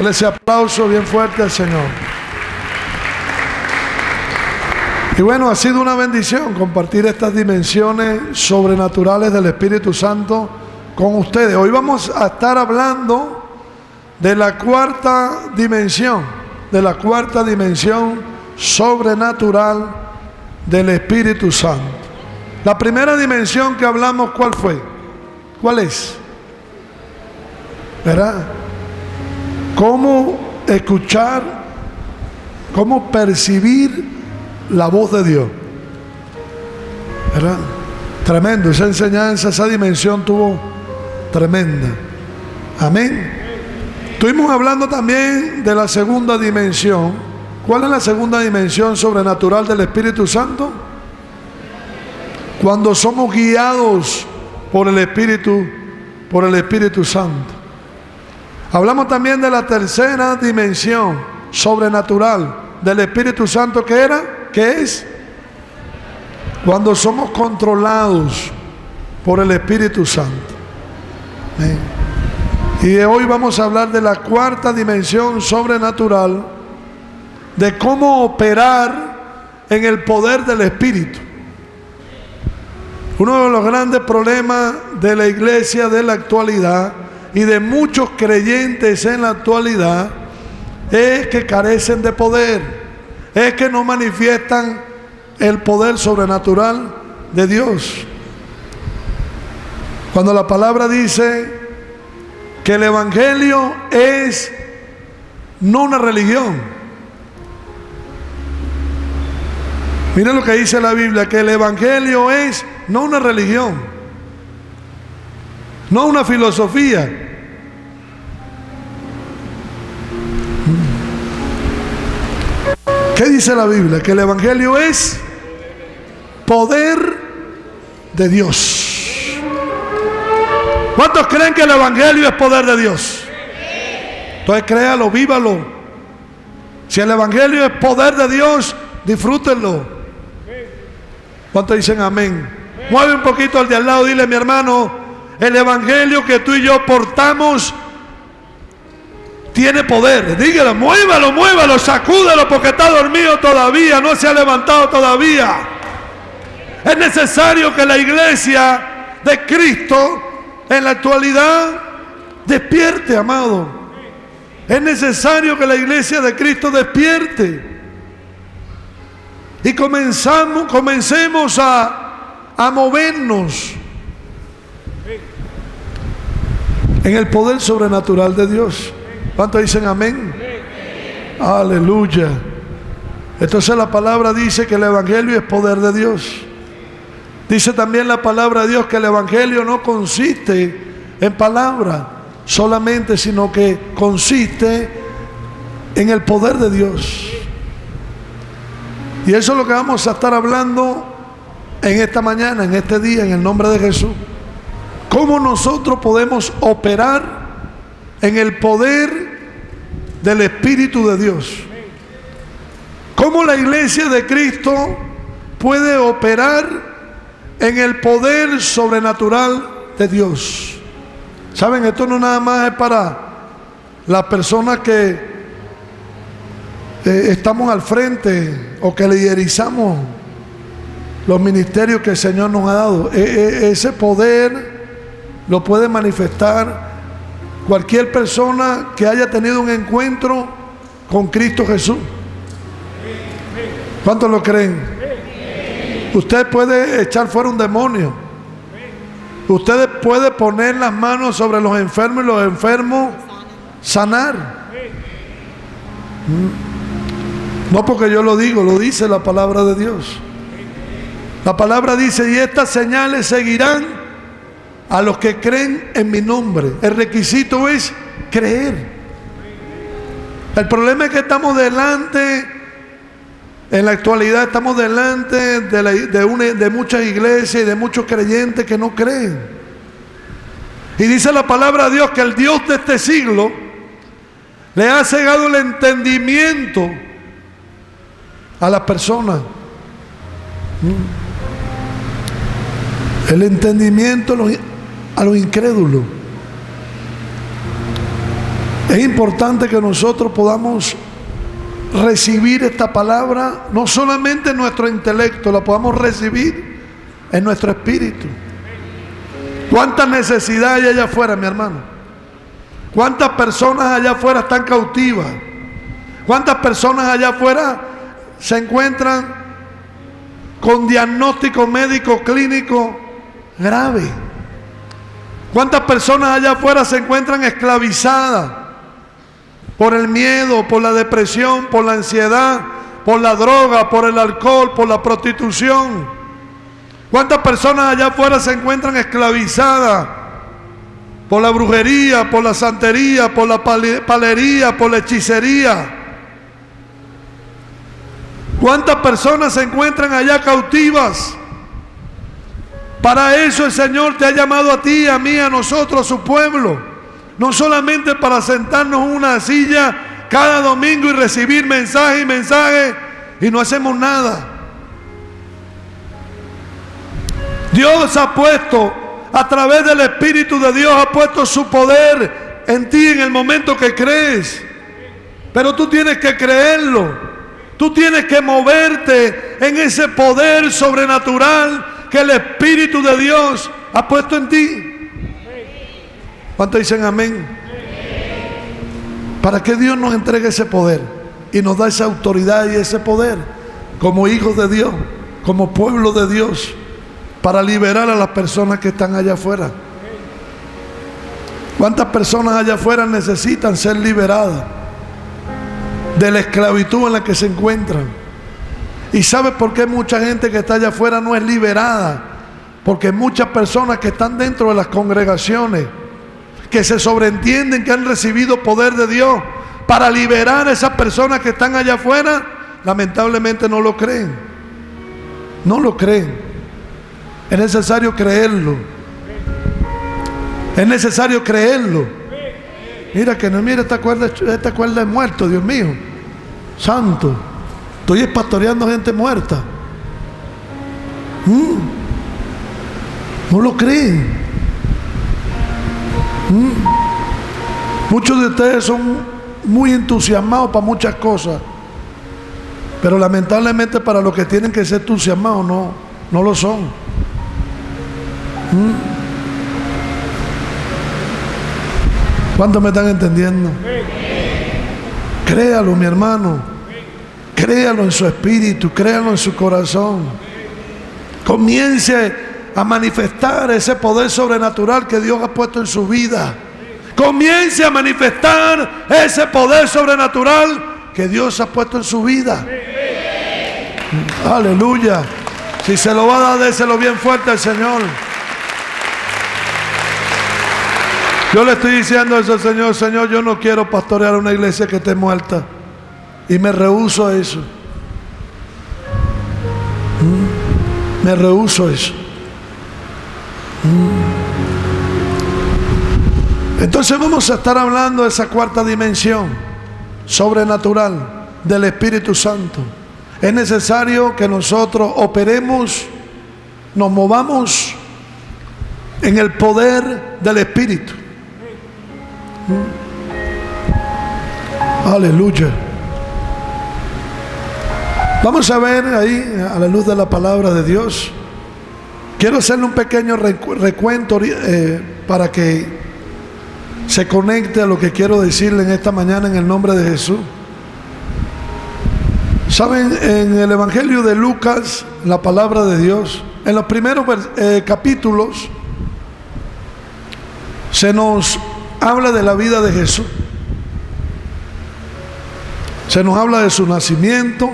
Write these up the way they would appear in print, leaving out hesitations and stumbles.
Dale ese aplauso bien fuerte al Señor. Y bueno, ha sido una bendición compartir estas dimensiones sobrenaturales del Espíritu Santo con ustedes. Hoy vamos a estar hablando de la cuarta dimensión sobrenatural del Espíritu Santo. La primera dimensión que hablamos, ¿cuál fue? ¿Cuál es? ¿Verdad? Cómo escuchar, cómo percibir la voz de Dios. ¿Verdad? Tremendo, esa enseñanza, esa dimensión tuvo tremenda. Amén. Estuvimos hablando también de la segunda dimensión. ¿Cuál es la segunda dimensión sobrenatural del Espíritu Santo? Cuando somos guiados por el Espíritu Santo. Hablamos también de la tercera dimensión sobrenatural del Espíritu Santo, ¿qué era? ¿Qué es? Cuando somos controlados por el Espíritu Santo. Y hoy vamos a hablar de la cuarta dimensión sobrenatural, de cómo operar en el poder del Espíritu. Uno de los grandes problemas de la iglesia de la actualidad y de muchos creyentes en la actualidad es que carecen de poder, es que no manifiestan el poder sobrenatural de Dios. Cuando la palabra dice que el Evangelio es no una religión. Miren lo que dice la Biblia, que el Evangelio es no una religión, no una filosofía. ¿Qué dice la Biblia? Que el Evangelio es poder de Dios. ¿Cuántos creen que el Evangelio es poder de Dios? Entonces créalo, vívalo. Si el Evangelio es poder de Dios, disfrútenlo. ¿Cuántos dicen amén? Mueve un poquito al de al lado, dile: mi hermano, el Evangelio que tú y yo portamos tiene poder. Dígalo, muévalo, sacúdelo, porque está dormido todavía, no se ha levantado todavía. Es necesario que la iglesia de Cristo en la actualidad despierte, amado. Es necesario que la iglesia de Cristo despierte y comencemos a movernos en el poder sobrenatural de Dios. ¿Cuántos dicen amén? Aleluya. Entonces la palabra dice que el Evangelio es poder de Dios. Dice también la palabra de Dios que el Evangelio no consiste en palabra solamente, sino que consiste en el poder de Dios. Y eso es lo que vamos a estar hablando en esta mañana, en este día, en el nombre de Jesús. ¿Cómo nosotros podemos operar en el poder del Espíritu de Dios? ¿Cómo la iglesia de Cristo puede operar en el poder sobrenatural de Dios? ¿Saben? Esto no nada más es para las personas que estamos al frente o que liderizamos los ministerios que el Señor nos ha dado. Ese poder lo puede manifestar cualquier persona que haya tenido un encuentro con Cristo Jesús. ¿Cuántos lo creen? Usted puede echar fuera un demonio. Usted puede poner las manos sobre los enfermos y los enfermos sanar. No porque yo lo digo, lo dice la palabra de Dios. La palabra dice: y estas señales seguirán a los que creen en mi nombre. El requisito es creer. El problema es que estamos delante, en la actualidad estamos delante de muchas iglesias y de muchos creyentes que no creen. Y dice la palabra de Dios que el Dios de este siglo le ha cegado el entendimiento a las personas. El entendimiento a los incrédulos. Es importante que nosotros podamos recibir esta palabra, no solamente en nuestro intelecto, la podamos recibir en nuestro espíritu. ¿Cuántas necesidades hay allá afuera, mi hermano? ¿Cuántas personas allá afuera están cautivas? ¿Cuántas personas allá afuera se encuentran con diagnóstico médico clínico grave? ¿Cuántas personas allá afuera se encuentran esclavizadas por el miedo, por la depresión, por la ansiedad, por la droga, por el alcohol, por la prostitución? ¿Cuántas personas allá afuera se encuentran esclavizadas por la brujería, por la santería, por la palería, por la hechicería? ¿Cuántas personas se encuentran allá cautivas? Para eso el Señor te ha llamado a ti, a mí, a nosotros, a su pueblo. No solamente para sentarnos en una silla cada domingo y recibir mensaje y mensaje y no hacemos nada. Dios ha puesto, a través del Espíritu de Dios, ha puesto su poder en ti en el momento que crees. Pero tú tienes que creerlo. Tú tienes que moverte en ese poder sobrenatural que el Espíritu de Dios ha puesto en ti. ¿Cuántos dicen amén? Para que Dios nos entregue ese poder y nos da esa autoridad y ese poder como hijos de Dios, como pueblo de Dios, para liberar a las personas que están allá afuera. ¿Cuántas personas allá afuera necesitan ser liberadas de la esclavitud en la que se encuentran? ¿Y sabe por qué mucha gente que está allá afuera no es liberada? Porque muchas personas que están dentro de las congregaciones, que se sobreentienden que han recibido poder de Dios para liberar a esas personas que están allá afuera, lamentablemente no lo creen. No lo creen. Es necesario creerlo. Es necesario creerlo. Mira que no, mira esta cuerda es muerto, Dios mío. Santo. Estoy pastoreando gente muerta. No lo creen. Muchos de ustedes son muy entusiasmados para muchas cosas, pero lamentablemente para lo que tienen que ser entusiasmados no lo son. ¿Cuántos me están entendiendo? Créalo, mi hermano. Créalo en su espíritu, créalo en su corazón. Comience a manifestar ese poder sobrenatural que Dios ha puesto en su vida. Comience a manifestar ese poder sobrenatural que Dios ha puesto en su vida. Aleluya. Si se lo va a dar, déselo bien fuerte al Señor. Yo le estoy diciendo eso al Señor: Señor, yo no quiero pastorear una iglesia que esté muerta. Y me rehúso a eso. Me rehúso a eso. Entonces vamos a estar hablando de esa cuarta dimensión sobrenatural del Espíritu Santo. Es necesario que nosotros operemos, nos movamos en el poder del Espíritu. Aleluya. Vamos a ver ahí, a la luz de la palabra de Dios. Quiero hacerle un pequeño recuento para que se conecte a lo que quiero decirle en esta mañana en el nombre de Jesús. Saben, en el Evangelio de Lucas, la palabra de Dios, en los primeros capítulos, se nos habla de la vida de Jesús. Se nos habla de su nacimiento.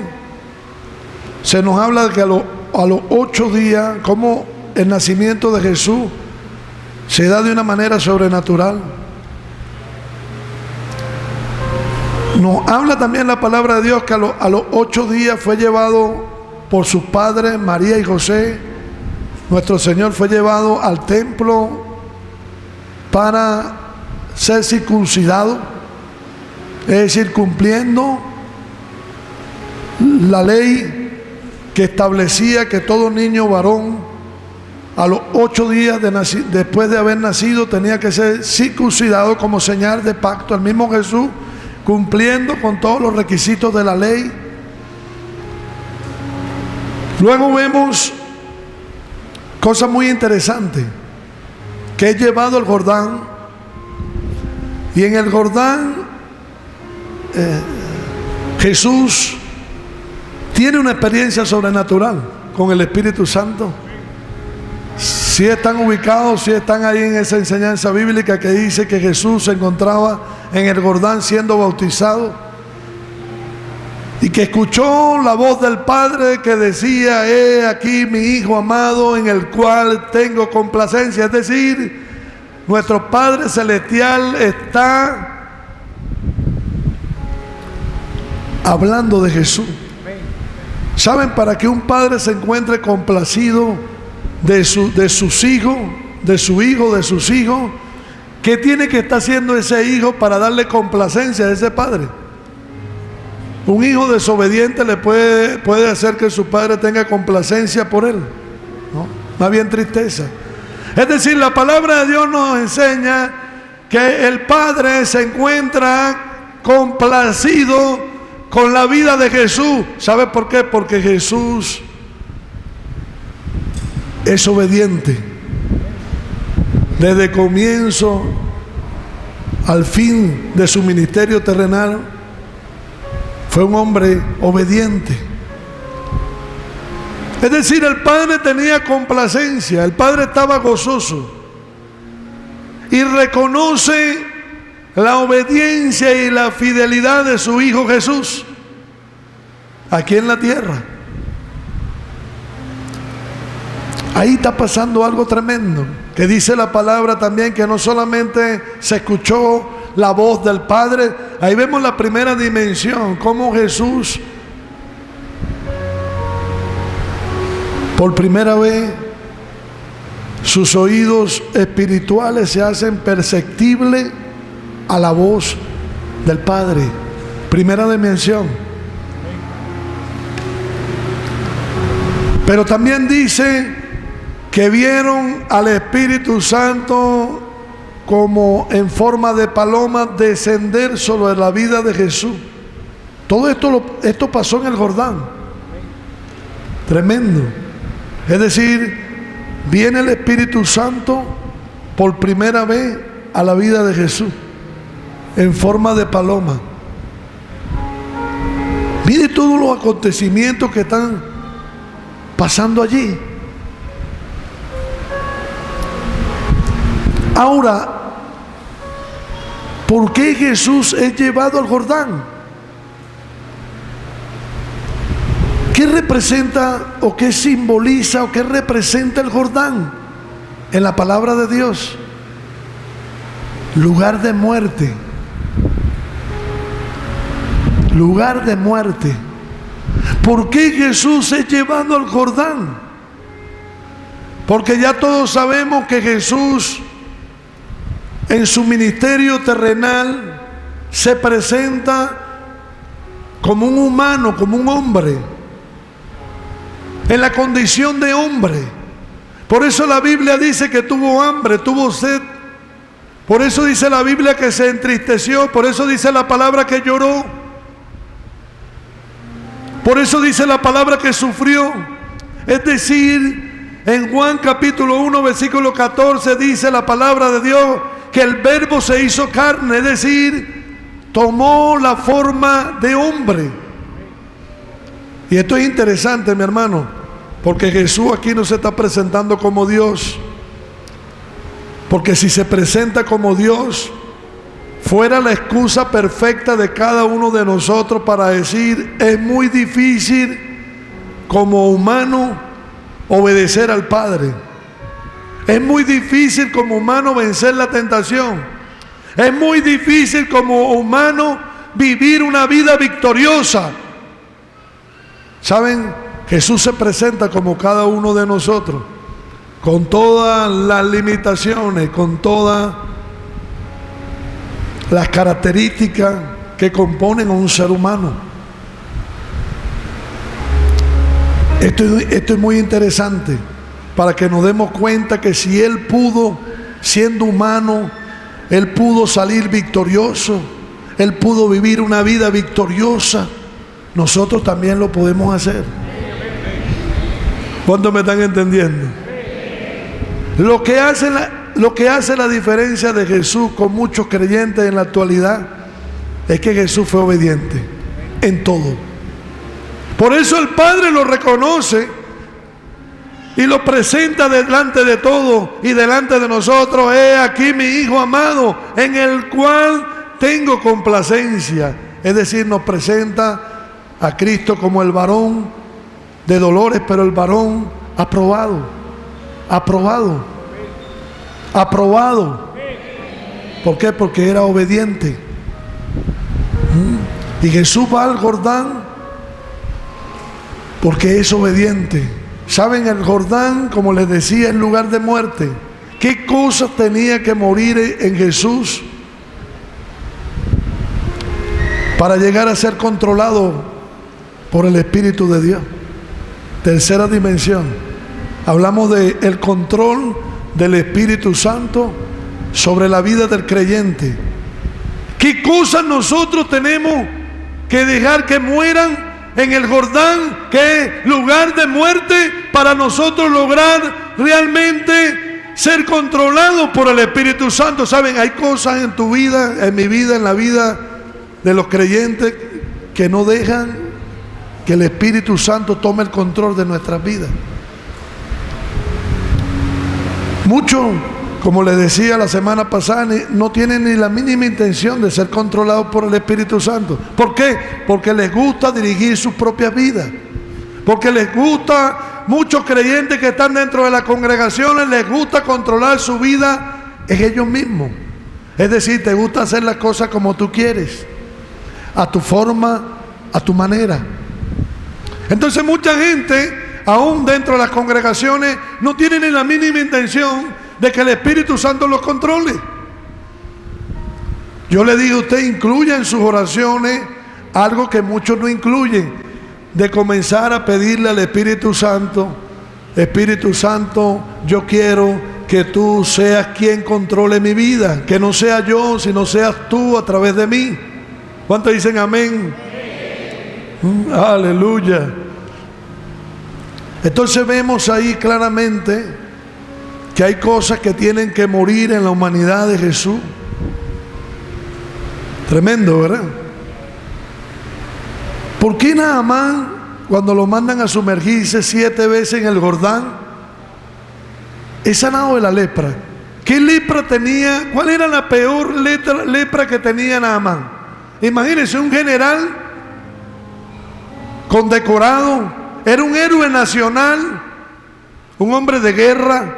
Se nos habla de que a los 8 días, como el nacimiento de Jesús se da de una manera sobrenatural. Nos habla también la palabra de Dios que a los 8 días fue llevado por sus padres, María y José. Nuestro Señor fue llevado al templo para ser circuncidado, es decir, cumpliendo la ley que establecía que todo niño varón a los 8 días después de haber nacido tenía que ser circuncidado como señal de pacto. El mismo Jesús, cumpliendo con todos los requisitos de la ley. Luego vemos cosas muy interesantes, que es llevado al Jordán, y en el Jordán Jesús tiene una experiencia sobrenatural con el Espíritu Santo. Si están ubicados, si están ahí en esa enseñanza bíblica que dice que Jesús se encontraba en el Jordán siendo bautizado y que escuchó la voz del Padre que decía: he aquí mi Hijo amado en el cual tengo complacencia. Es decir, nuestro Padre Celestial está hablando de Jesús. ¿Saben? Para que un padre se encuentre complacido de sus hijos, de su hijo, de sus hijos, ¿qué tiene que estar haciendo ese hijo para darle complacencia a ese padre? Un hijo desobediente le puede hacer que su padre tenga complacencia por él, ¿no? Más bien tristeza. Es decir, la palabra de Dios nos enseña que el Padre se encuentra complacido con la vida de Jesús. ¿Sabe por qué? Porque Jesús es obediente. Desde comienzo al fin de su ministerio terrenal, fue un hombre obediente. Es decir, el Padre tenía complacencia, el Padre estaba gozoso y reconoce la obediencia y la fidelidad de su Hijo Jesús aquí en la tierra. Ahí está pasando algo tremendo, que dice la palabra también que no solamente se escuchó la voz del Padre, ahí vemos la primera dimensión, cómo Jesús por primera vez sus oídos espirituales se hacen perceptibles a la voz del Padre. Primera dimensión. Pero también dice que vieron al Espíritu Santo como en forma de paloma descender sobre la vida de Jesús. Todo esto pasó en el Jordán. Tremendo. Es decir, viene el Espíritu Santo por primera vez a la vida de Jesús en forma de paloma. Mire todos los acontecimientos que están pasando allí. Ahora, ¿por qué Jesús es llevado al Jordán? ¿Qué representa o qué simboliza o qué representa el Jordán en la palabra de Dios? Lugar de muerte. Lugar de muerte. ¿Por qué Jesús es llevado al Jordán? Porque ya todos sabemos que Jesús en su ministerio terrenal se presenta como un humano, como un hombre, en la condición de hombre. Por eso la Biblia dice que tuvo hambre, tuvo sed. Por eso dice la Biblia que se entristeció. Por eso dice la palabra que lloró. Por eso dice la palabra que sufrió. Es decir, en Juan capítulo 1 versículo 14 dice la palabra de Dios que el Verbo se hizo carne, es decir, tomó la forma de hombre. Y esto es interesante, mi hermano, porque Jesús aquí no se está presentando como Dios. Porque si se presenta como Dios, fuera la excusa perfecta de cada uno de nosotros para decir: es muy difícil como humano obedecer al Padre. Es muy difícil como humano vencer la tentación. Es muy difícil como humano vivir una vida victoriosa. ¿Saben? Jesús se presenta como cada uno de nosotros, con todas las limitaciones, con todas las características que componen a un ser humano. Esto es muy interesante. para que nos demos cuenta que si Él pudo, siendo humano, Él pudo salir victorioso, Él pudo vivir una vida victoriosa, nosotros también lo podemos hacer. ¿Cuántos me están entendiendo? Lo que hace la diferencia de Jesús con muchos creyentes en la actualidad es que Jesús fue obediente en todo. Por eso el Padre lo reconoce y lo presenta delante de todos y delante de nosotros. He aquí mi Hijo amado, en el cual tengo complacencia. Es decir, nos presenta a Cristo como el varón de dolores, pero el varón aprobado. ¿Por qué? Porque era obediente. Y Jesús va al Jordán porque es obediente. ¿Saben? El Jordán, como les decía, es lugar de muerte. ¿Qué cosas tenía que morir en Jesús para llegar a ser controlado por el Espíritu de Dios? Tercera dimensión. Hablamos del control del Espíritu Santo sobre la vida del creyente. ¿Qué cosas nosotros tenemos que dejar que mueran en el Jordán, que es lugar de muerte, para nosotros lograr realmente ser controlados por el Espíritu Santo? Saben, hay cosas en tu vida, en mi vida, en la vida de los creyentes, que no dejan que el Espíritu Santo tome el control de nuestras vidas. Muchos, como les decía la semana pasada, no tienen ni la mínima intención de ser controlados por el Espíritu Santo. ¿Por qué? Porque les gusta dirigir sus propias vidas. Porque les gusta, muchos creyentes que están dentro de las congregaciones, les gusta controlar su vida en ellos mismos. Es decir, te gusta hacer las cosas como tú quieres, a tu forma, a tu manera. Entonces mucha gente, aún dentro de las congregaciones, no tiene ni la mínima intención de que el Espíritu Santo los controle. Yo le dije a usted, incluya en sus oraciones algo que muchos no incluyen, de comenzar a pedirle al Espíritu Santo: Espíritu Santo, yo quiero que tú seas quien controle mi vida, que no sea yo, sino seas tú a través de mí. ¿Cuántos dicen amén? Aleluya. Entonces vemos ahí claramente que hay cosas que tienen que morir en la humanidad de Jesús. Tremendo, ¿verdad? ¿Por qué Naamán, cuando lo mandan a sumergirse 7 veces en el Jordán, es sanado de la lepra? ¿Qué lepra tenía? ¿Cuál era la peor lepra que tenía Naamán? Imagínense, un general condecorado, era un héroe nacional, un hombre de guerra,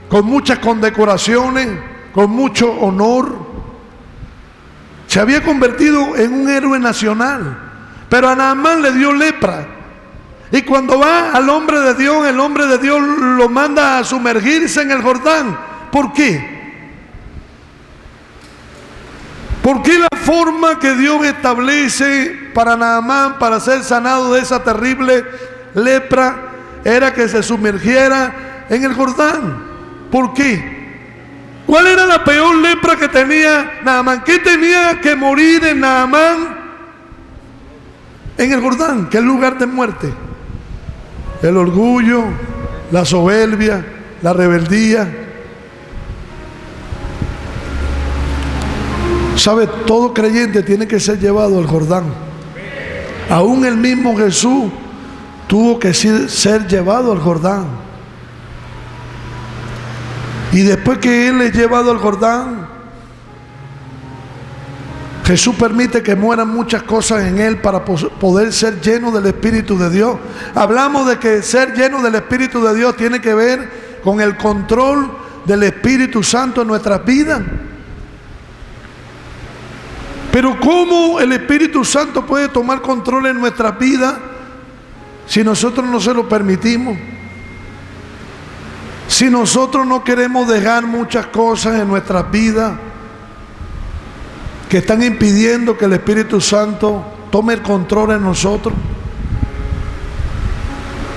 con muchas condecoraciones, con mucho honor. Se había convertido en un héroe nacional, pero a Naamán le dio lepra. Y cuando va al hombre de Dios, el hombre de Dios lo manda a sumergirse en el Jordán. ¿Por qué? Porque la forma que Dios establece para Naamán, para ser sanado de esa terrible lepra, era que se sumergiera en el Jordán. ¿Por qué? ¿Cuál era la peor lepra que tenía Naamán? ¿Qué tenía que morir en Naamán? En el Jordán, que es lugar de muerte. El orgullo, la soberbia, la rebeldía. ¿Sabe? Todo creyente tiene que ser llevado al Jordán. Aún el mismo Jesús tuvo que ser llevado al Jordán. Y después que Él es llevado al Jordán, Jesús permite que mueran muchas cosas en Él para poder ser lleno del Espíritu de Dios. Hablamos de que ser lleno del Espíritu de Dios tiene que ver con el control del Espíritu Santo en nuestras vidas. Pero ¿cómo el Espíritu Santo puede tomar control en nuestras vidas si nosotros no se lo permitimos? Si nosotros no queremos dejar muchas cosas en nuestras vidas que están impidiendo que el Espíritu Santo tome el control en nosotros.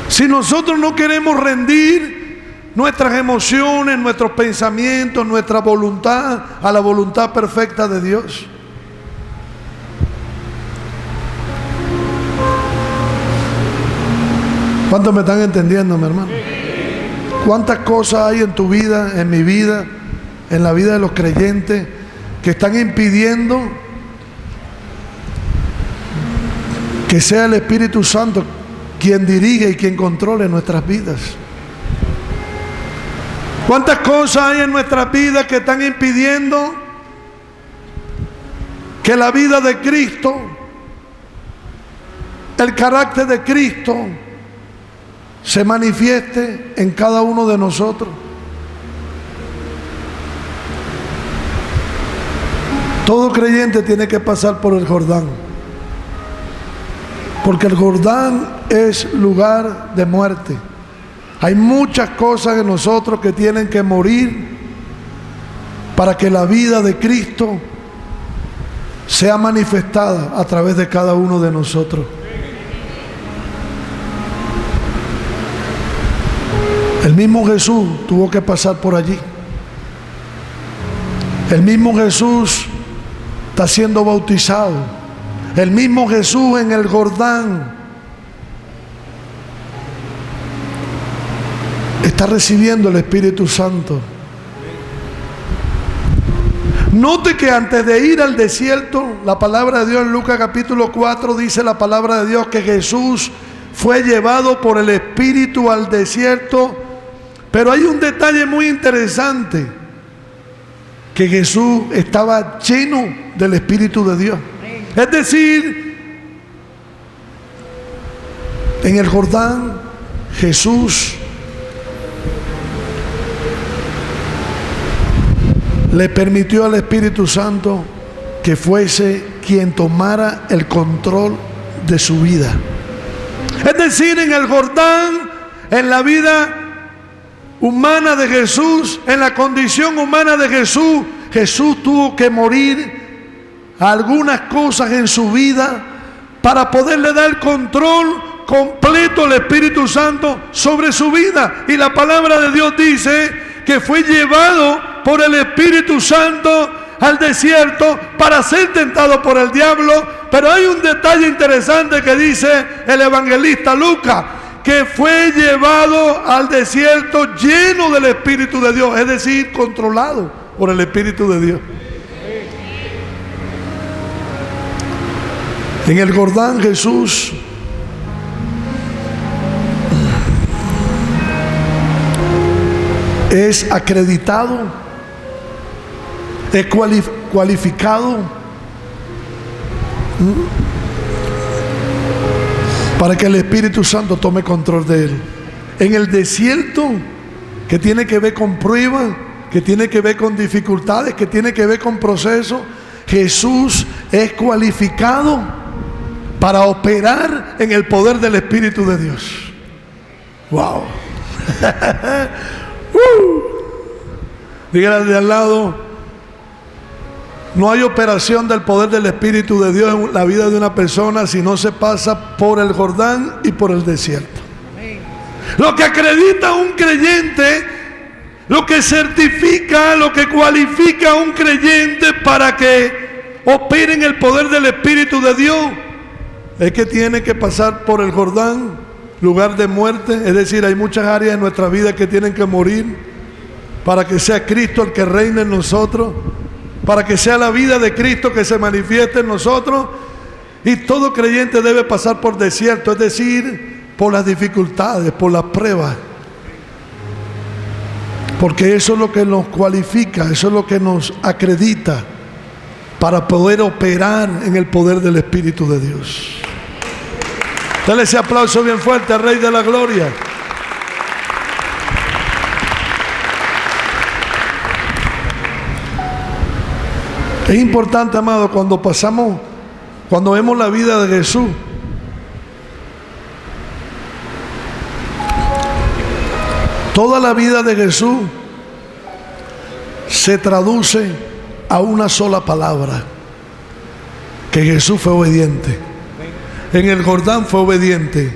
Si nosotros no queremos rendir nuestras emociones, nuestros pensamientos, nuestra voluntad a la voluntad perfecta de Dios. ¿Cuántos me están entendiendo, mi hermano? ¿Cuántas cosas hay en tu vida, en mi vida, en la vida de los creyentes, que están impidiendo que sea el Espíritu Santo quien dirige y quien controle nuestras vidas? ¿Cuántas cosas hay en nuestras vidas que están impidiendo que la vida de Cristo, el carácter de Cristo, se manifieste en cada uno de nosotros? Todo creyente tiene que pasar por el Jordán, porque el Jordán es lugar de muerte. Hay muchas cosas en nosotros que tienen que morir para que la vida de Cristo sea manifestada a través de cada uno de nosotros. El mismo Jesús tuvo que pasar por allí. El mismo Jesús está siendo bautizado. El mismo Jesús en el Jordán está recibiendo el Espíritu Santo. Note que antes de ir al desierto, la palabra de Dios en Lucas capítulo 4 dice la palabra de Dios que Jesús fue llevado por el Espíritu al desierto. Pero hay un detalle muy interesante, que Jesús estaba lleno del Espíritu de Dios. Es decir, en el Jordán Jesús le permitió al Espíritu Santo que fuese quien tomara el control de su vida. Es decir, en el Jordán, en la vida humana de Jesús, en la condición humana de Jesús, Jesús tuvo que morir a algunas cosas en su vida para poderle dar control completo al Espíritu Santo sobre su vida. Y la palabra de Dios dice que fue llevado por el Espíritu Santo al desierto para ser tentado por el diablo. Pero hay un detalle interesante que dice el evangelista Lucas, que fue llevado al desierto lleno del Espíritu de Dios, es decir, controlado por el Espíritu de Dios. En el Jordán Jesús es acreditado, es cualificado para que el Espíritu Santo tome control de él. En el desierto, que tiene que ver con pruebas, que tiene que ver con dificultades, que tiene que ver con procesos, Jesús es cualificado para operar en el poder del Espíritu de Dios. ¡Wow! Dígale de al lado: no hay operación del poder del Espíritu de Dios en la vida de una persona si no se pasa por el Jordán y por el desierto. Lo que acredita a un creyente, lo que certifica, lo que cualifica a un creyente para que opere en el poder del Espíritu de Dios, es que tiene que pasar por el Jordán, lugar de muerte. Es decir, hay muchas áreas en nuestra vida que tienen que morir para que sea Cristo el que reine en nosotros, para que sea la vida de Cristo que se manifieste en nosotros. Y todo creyente debe pasar por desierto, es decir, por las dificultades, por las pruebas, porque eso es lo que nos cualifica, eso es lo que nos acredita para poder operar en el poder del Espíritu de Dios. Dale ese aplauso bien fuerte al Rey de la Gloria. Es importante, amado, cuando vemos la vida de Jesús, toda la vida de Jesús se traduce a una sola palabra: que Jesús fue obediente. En el Jordán fue obediente,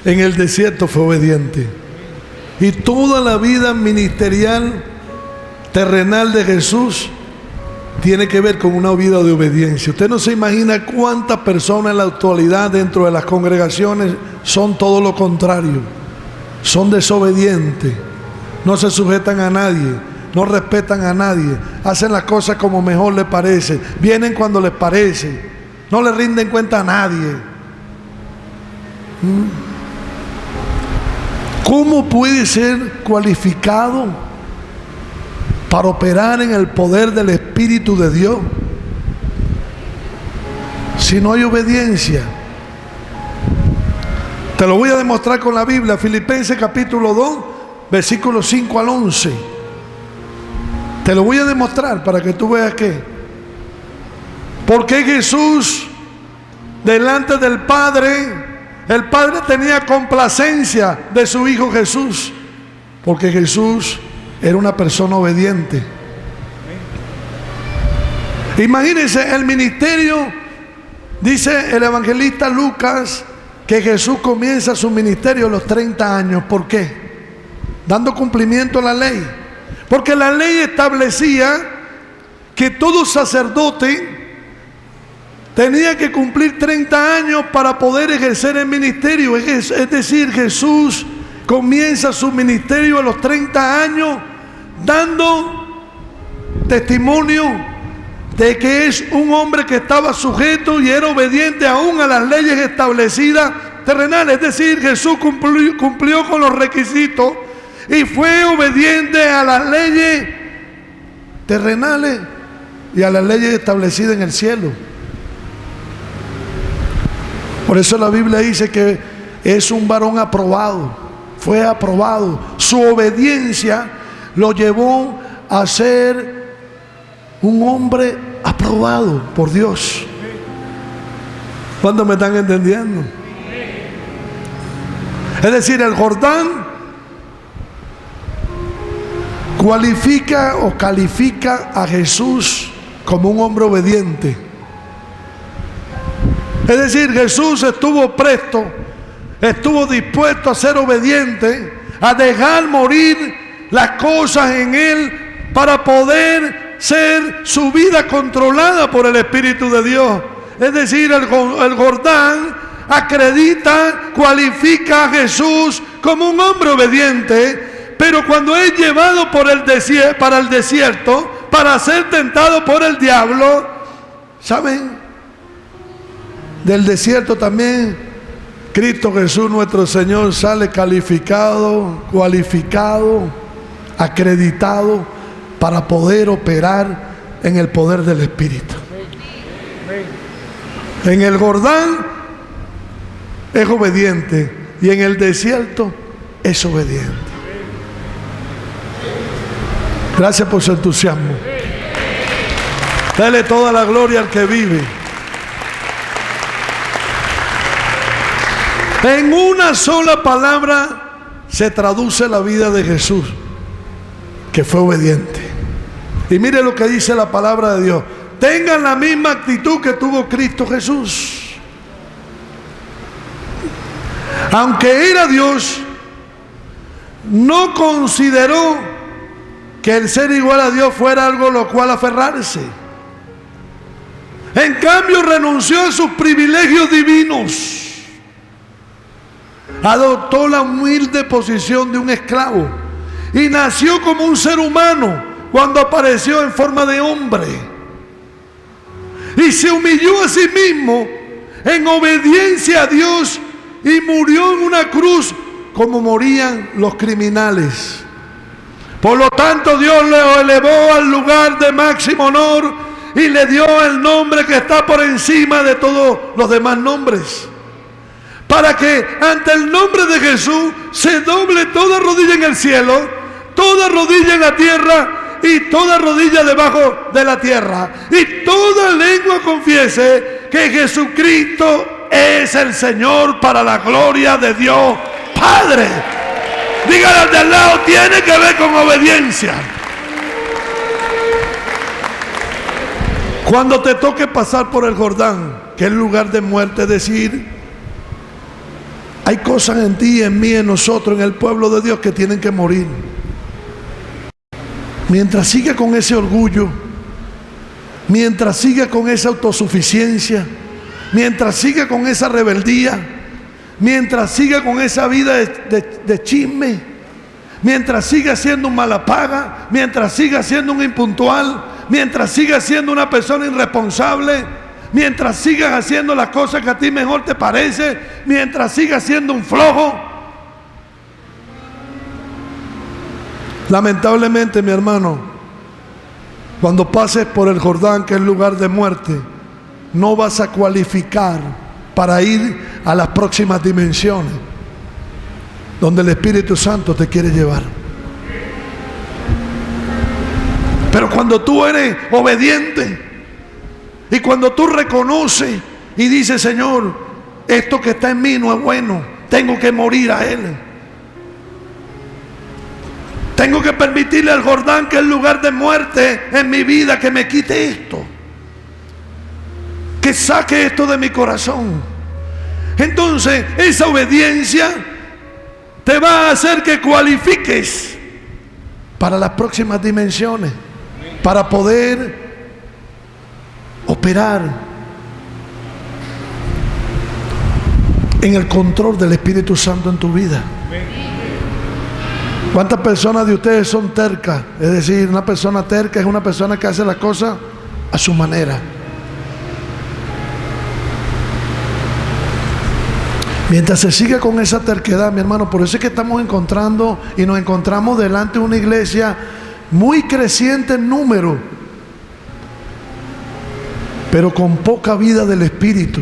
en el desierto fue obediente. Y toda la vida ministerial terrenal de Jesús tiene que ver con una vida de obediencia. Usted no se imagina cuántas personas en la actualidad dentro de las congregaciones son todo lo contrario. Son desobedientes, no se sujetan a nadie, no respetan a nadie, hacen las cosas como mejor les parece, vienen cuando les parece, no le rinden cuenta a nadie. ¿Cómo puede ser cualificado para operar en el poder del Espíritu de Dios si no hay obediencia? Te lo voy a demostrar con la Biblia. Filipenses capítulo 2, versículos 5 al 11. Te lo voy a demostrar para que tú veas que porque Jesús delante del Padre, el Padre tenía complacencia de su Hijo Jesús, porque Jesús era una persona obediente. Imagínense el ministerio. Dice el evangelista Lucas que Jesús comienza su ministerio a los 30 años. ¿Por qué? Dando cumplimiento a la ley. Porque la ley establecía que todo sacerdote tenía que cumplir 30 años para poder ejercer el ministerio. Es decir, Jesús comienza su ministerio a los 30 años dando testimonio de que es un hombre que estaba sujeto y era obediente aún a las leyes establecidas terrenales. Es decir, Jesús cumplió con los requisitos y fue obediente a las leyes terrenales y a las leyes establecidas en el cielo. Por eso la Biblia dice que es un varón aprobado, fue aprobado. Su obediencia lo llevó a ser un hombre aprobado por Dios. ¿Cuántos me están entendiendo? Es decir, el Jordán cualifica o califica a Jesús como un hombre obediente. Es decir, Jesús estuvo presto, estuvo dispuesto a ser obediente, a dejar morir las cosas en él para poder ser su vida controlada por el Espíritu de Dios. Es decir, el Jordán acredita, cualifica a Jesús como un hombre obediente, pero cuando es llevado para el desierto, para ser tentado por el diablo, ¿saben? Del desierto también Cristo Jesús nuestro Señor sale calificado, cualificado, acreditado para poder operar en el poder del Espíritu. En el Jordán es obediente y en el desierto es obediente. Gracias por su entusiasmo. Dale toda la gloria al que vive. En una sola palabra se traduce la vida de Jesús, que fue obediente. Y mire lo que dice la palabra de Dios: tengan la misma actitud que tuvo Cristo Jesús. Aunque era Dios, no consideró que el ser igual a Dios fuera algo lo cual aferrarse. En cambio, renunció a sus privilegios divinos. Adoptó la humilde posición de un esclavo y nació como un ser humano cuando apareció en forma de hombre. Y se humilló a sí mismo en obediencia a Dios y murió en una cruz como morían los criminales. Por lo tanto, Dios le elevó al lugar de máximo honor y le dio el nombre que está por encima de todos los demás nombres, para que ante el nombre de Jesús se doble toda rodilla en el cielo, toda rodilla en la tierra y toda rodilla debajo de la tierra, y toda lengua confiese que Jesucristo es el Señor, para la gloria de Dios Padre. Dígale al de al lado: tiene que ver con obediencia. Cuando te toque pasar por el Jordán, que es el lugar de muerte, es decir, Hay cosas en ti, en mí, en nosotros, en el pueblo de Dios que tienen que morir. Mientras siga con ese orgullo, mientras siga con esa autosuficiencia, mientras siga con esa rebeldía, mientras siga con esa vida de chisme, mientras siga siendo un malapaga, mientras siga siendo un impuntual, mientras siga siendo una persona irresponsable, mientras sigas haciendo las cosas que a ti mejor te parece, mientras sigas siendo un flojo, lamentablemente, mi hermano, cuando pases por el Jordán, que es lugar de muerte, no vas a cualificar para ir a las próximas dimensiones donde el Espíritu Santo te quiere llevar. Pero cuando tú eres obediente y cuando tú reconoces y dices: Señor, esto que está en mí no es bueno, tengo que morir a él, tengo que permitirle al Jordán, que es el lugar de muerte en mi vida, que me quite esto, que saque esto de mi corazón. Entonces esa obediencia te va a hacer que cualifiques para las próximas dimensiones, para poder operar en el control del Espíritu Santo en tu vida. ¿Cuántas personas de ustedes son tercas? Es decir, una persona terca es una persona que hace las cosas a su manera. Mientras se sigue con esa terquedad, mi hermano, por eso es que estamos encontrando y nos encontramos delante de una iglesia muy creciente en número, pero con poca vida del Espíritu.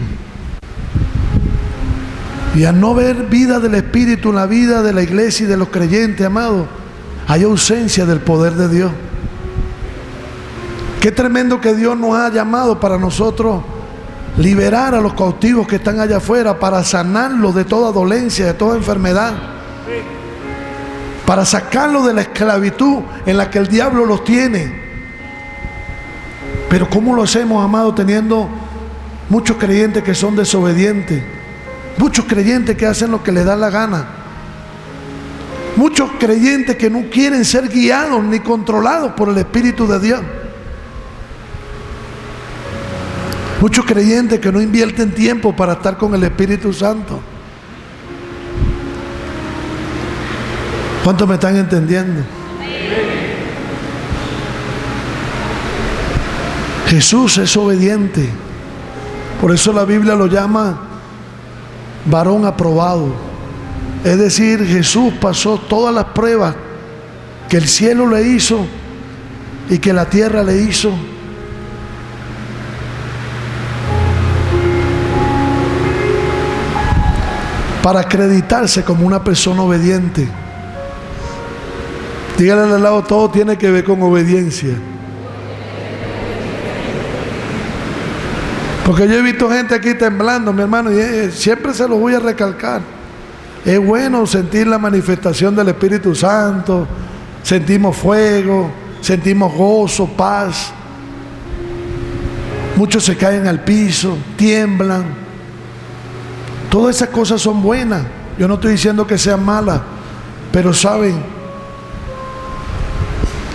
Y al no ver vida del Espíritu en la vida de la iglesia y de los creyentes, amados, hay ausencia del poder de Dios. Qué tremendo que Dios nos ha llamado para nosotros liberar a los cautivos que están allá afuera, para sanarlos de toda dolencia, de toda enfermedad, para sacarlos de la esclavitud en la que el diablo los tiene. Pero ¿cómo lo hacemos, amado? Teniendo muchos creyentes que son desobedientes, muchos creyentes que hacen lo que les da la gana, muchos creyentes que no quieren ser guiados ni controlados por el Espíritu de Dios, muchos creyentes que no invierten tiempo para estar con el Espíritu Santo. ¿Cuántos me están entendiendo? Jesús es obediente. Por eso la Biblia lo llama varón aprobado. Es decir, Jesús pasó todas las pruebas que el cielo le hizo y que la tierra le hizo. Para acreditarse como una persona obediente. Dígale al lado: todo tiene que ver con obediencia. Porque yo he visto gente aquí temblando, mi hermano, y siempre se lo voy a recalcar. Es bueno sentir la manifestación del Espíritu Santo, sentimos fuego, sentimos gozo, paz. Muchos se caen al piso, tiemblan. Todas esas cosas son buenas. Yo no estoy diciendo que sean malas, pero saben,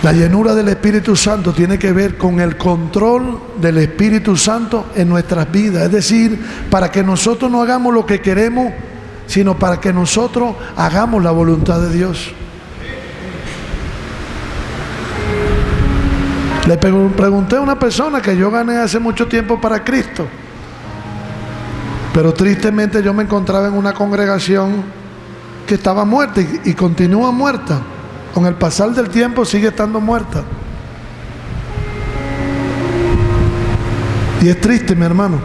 la llenura del Espíritu Santo tiene que ver con el control del Espíritu Santo en nuestras vidas. Es decir, para que nosotros no hagamos lo que queremos, sino para que nosotros hagamos la voluntad de Dios. Le pregunté a una persona que yo gané hace mucho tiempo para Cristo, pero tristemente yo me encontraba en una congregación que estaba muerta y continúa muerta. Con el pasar del tiempo sigue estando muerta. Y es triste, mi hermano.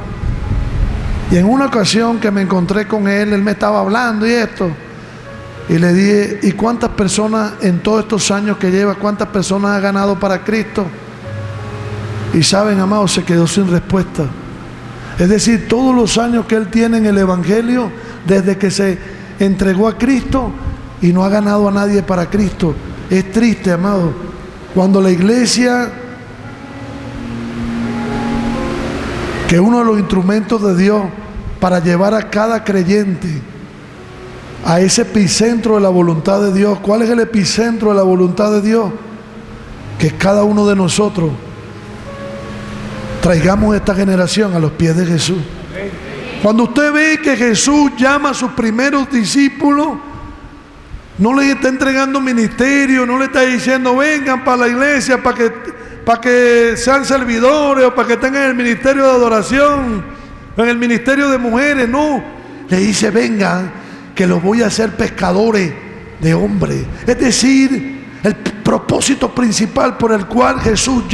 Y en una ocasión que me encontré con él me estaba hablando y esto. Y le dije: ¿y cuántas personas en todos estos años que lleva, cuántas personas ha ganado para Cristo? Y saben, amados, se quedó sin respuesta. Es decir, todos los años que él tiene en el Evangelio, desde que se entregó a Cristo, y no ha ganado a nadie para Cristo. Es triste, amado, cuando la iglesia, que es uno de los instrumentos de Dios para llevar a cada creyente a ese epicentro de la voluntad de Dios. ¿Cuál es el epicentro de la voluntad de Dios? Que cada uno de nosotros traigamos esta generación a los pies de Jesús. Cuando usted ve que Jesús llama a sus primeros discípulos, no les está entregando ministerio, no le está diciendo vengan para la iglesia para que sean servidores o para que tengan el ministerio de adoración, en el ministerio de mujeres. No, le dice vengan que los voy a hacer pescadores de hombres. Es decir, el propósito principal por el cual Jesús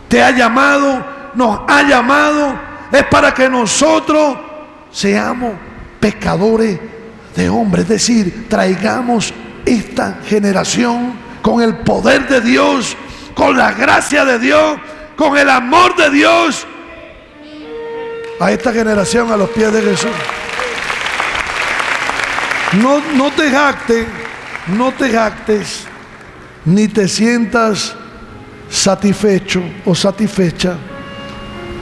te ha llamado, nos ha llamado, es para que nosotros seamos pescadores de hombres. Es decir, traigamos esta generación con el poder de Dios, con la gracia de Dios, con el amor de Dios, a esta generación a los pies de Jesús. No te jactes, ni te sientas satisfecho o satisfecha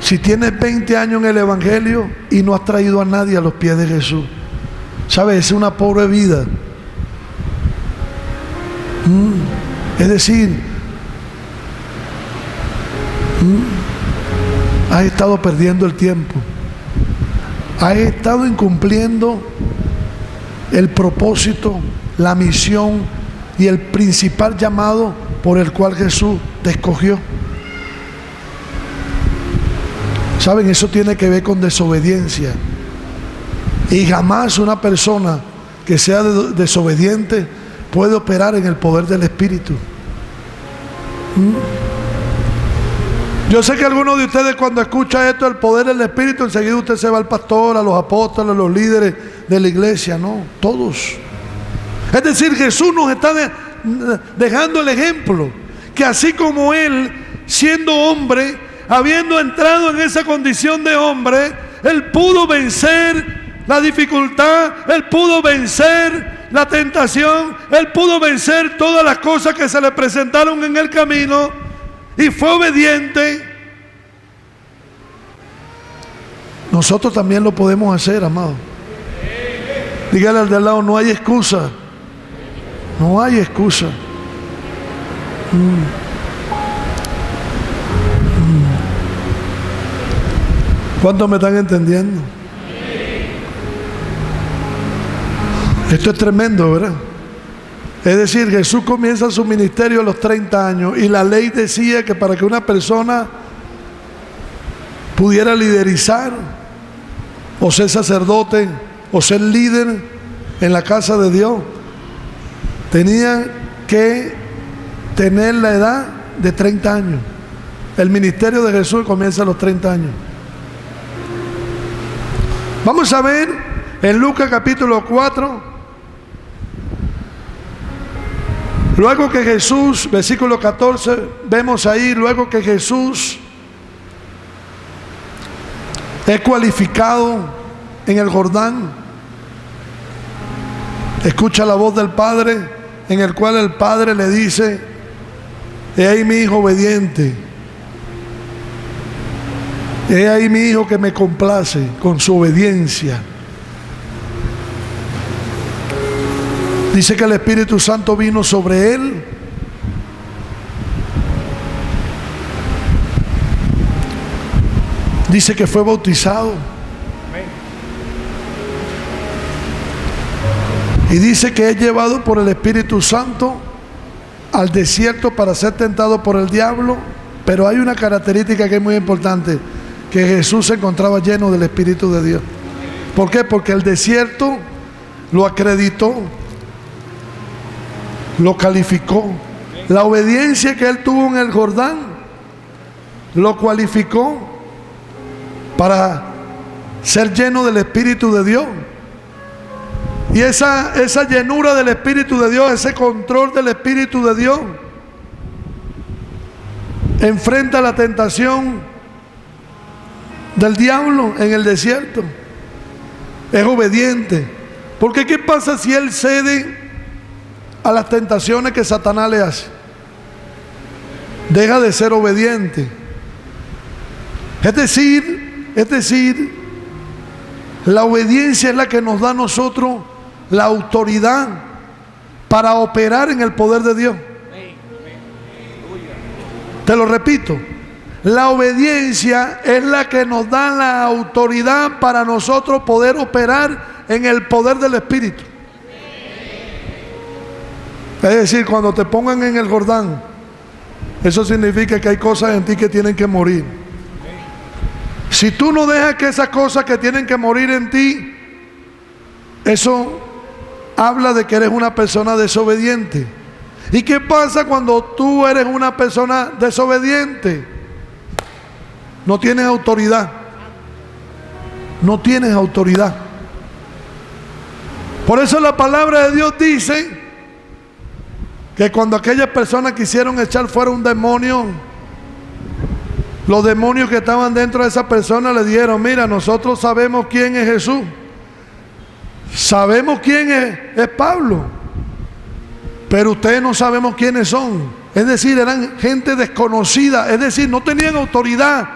si tienes 20 años en el Evangelio y no has traído a nadie a los pies de Jesús. ¿Sabes? Es una pobre vida. Es decir, has estado perdiendo el tiempo, has estado incumpliendo el propósito, la misión y el principal llamado por el cual Jesús te escogió. ¿Saben? Eso tiene que ver con desobediencia. Y jamás una persona que sea desobediente puede operar en el poder del Espíritu. Yo sé que algunos de ustedes cuando escucha esto, el poder del Espíritu, enseguida usted se va al pastor, a los apóstoles, a los líderes de la iglesia. No, todos. Es decir, Jesús nos está dejando el ejemplo, que así como Él, siendo hombre, habiendo entrado en esa condición de hombre, Él pudo vencer la dificultad, Él pudo vencer la tentación, Él pudo vencer todas las cosas que se le presentaron en el camino y fue obediente. Nosotros también lo podemos hacer, amado. Dígale al de al lado, no hay excusa. No hay excusa. ¿Cuántos me están entendiendo? Esto es tremendo, ¿verdad? Es decir, Jesús comienza su ministerio a los 30 años y la ley decía que para que una persona pudiera liderizar o ser sacerdote o ser líder en la casa de Dios, tenía que tener la edad de 30 años. El ministerio de Jesús comienza a los 30 años. Vamos a ver en Lucas capítulo 4. Luego que Jesús, versículo 14, vemos ahí, luego que Jesús es cualificado en el Jordán, escucha la voz del Padre, en el cual el Padre le dice: he ahí mi hijo obediente, he ahí mi hijo que me complace con su obediencia. Dice que el Espíritu Santo vino sobre él. Dice que fue bautizado. Y dice que es llevado por el Espíritu Santo al desierto para ser tentado por el diablo. Pero hay una característica que es muy importante, que Jesús se encontraba lleno del Espíritu de Dios. ¿Por qué? Porque el desierto lo acreditó, lo calificó. La obediencia que él tuvo en el Jordán lo cualificó para ser lleno del Espíritu de Dios. Y esa llenura del Espíritu de Dios, ese control del Espíritu de Dios, enfrenta la tentación del diablo en el desierto. Es obediente. Porque ¿qué pasa si él cede a las tentaciones que Satanás le hace? Deja de ser obediente. Es decir, La obediencia es la que nos da a nosotros la autoridad para operar en el poder de Dios. Te lo repito, la obediencia es la que nos da la autoridad para nosotros poder operar en el poder del Espíritu. Es decir, cuando te pongan en el Jordán, eso significa que hay cosas en ti que tienen que morir. Si tú no dejas que esas cosas que tienen que morir en ti, eso habla de que eres una persona desobediente. ¿Y qué pasa cuando tú eres una persona desobediente? No tienes autoridad. No tienes autoridad. Por eso la palabra de Dios dice que cuando aquellas personas quisieron echar fuera un demonio, los demonios que estaban dentro de esa persona le dijeron: mira, nosotros sabemos quién es Jesús, sabemos quién es Pablo, pero ustedes no sabemos quiénes son. Es decir, eran gente desconocida, es decir, no tenían autoridad.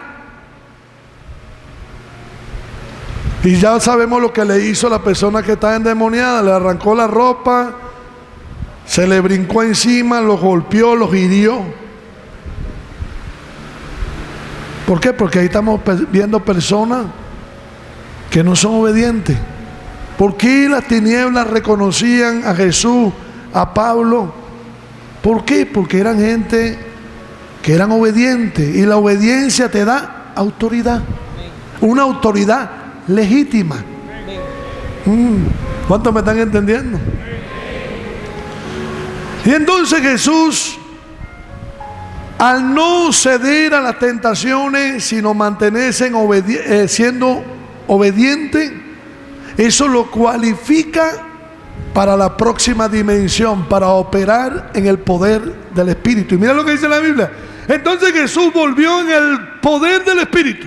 Y ya sabemos lo que le hizo a la persona que estaba endemoniada: le arrancó la ropa, se le brincó encima, los golpeó, los hirió. ¿Por qué? Porque ahí estamos viendo personas que no son obedientes. ¿Por qué las tinieblas reconocían a Jesús, a Pablo? ¿Por qué? Porque eran gente que eran obedientes, y la obediencia te da autoridad, una autoridad legítima. ¿Cuántos me están entendiendo? Y entonces Jesús, al no ceder a las tentaciones, sino mantenerse siendo obediente, eso lo cualifica para la próxima dimensión, para operar en el poder del Espíritu. Y mira lo que dice la Biblia. Entonces Jesús volvió en el poder del Espíritu.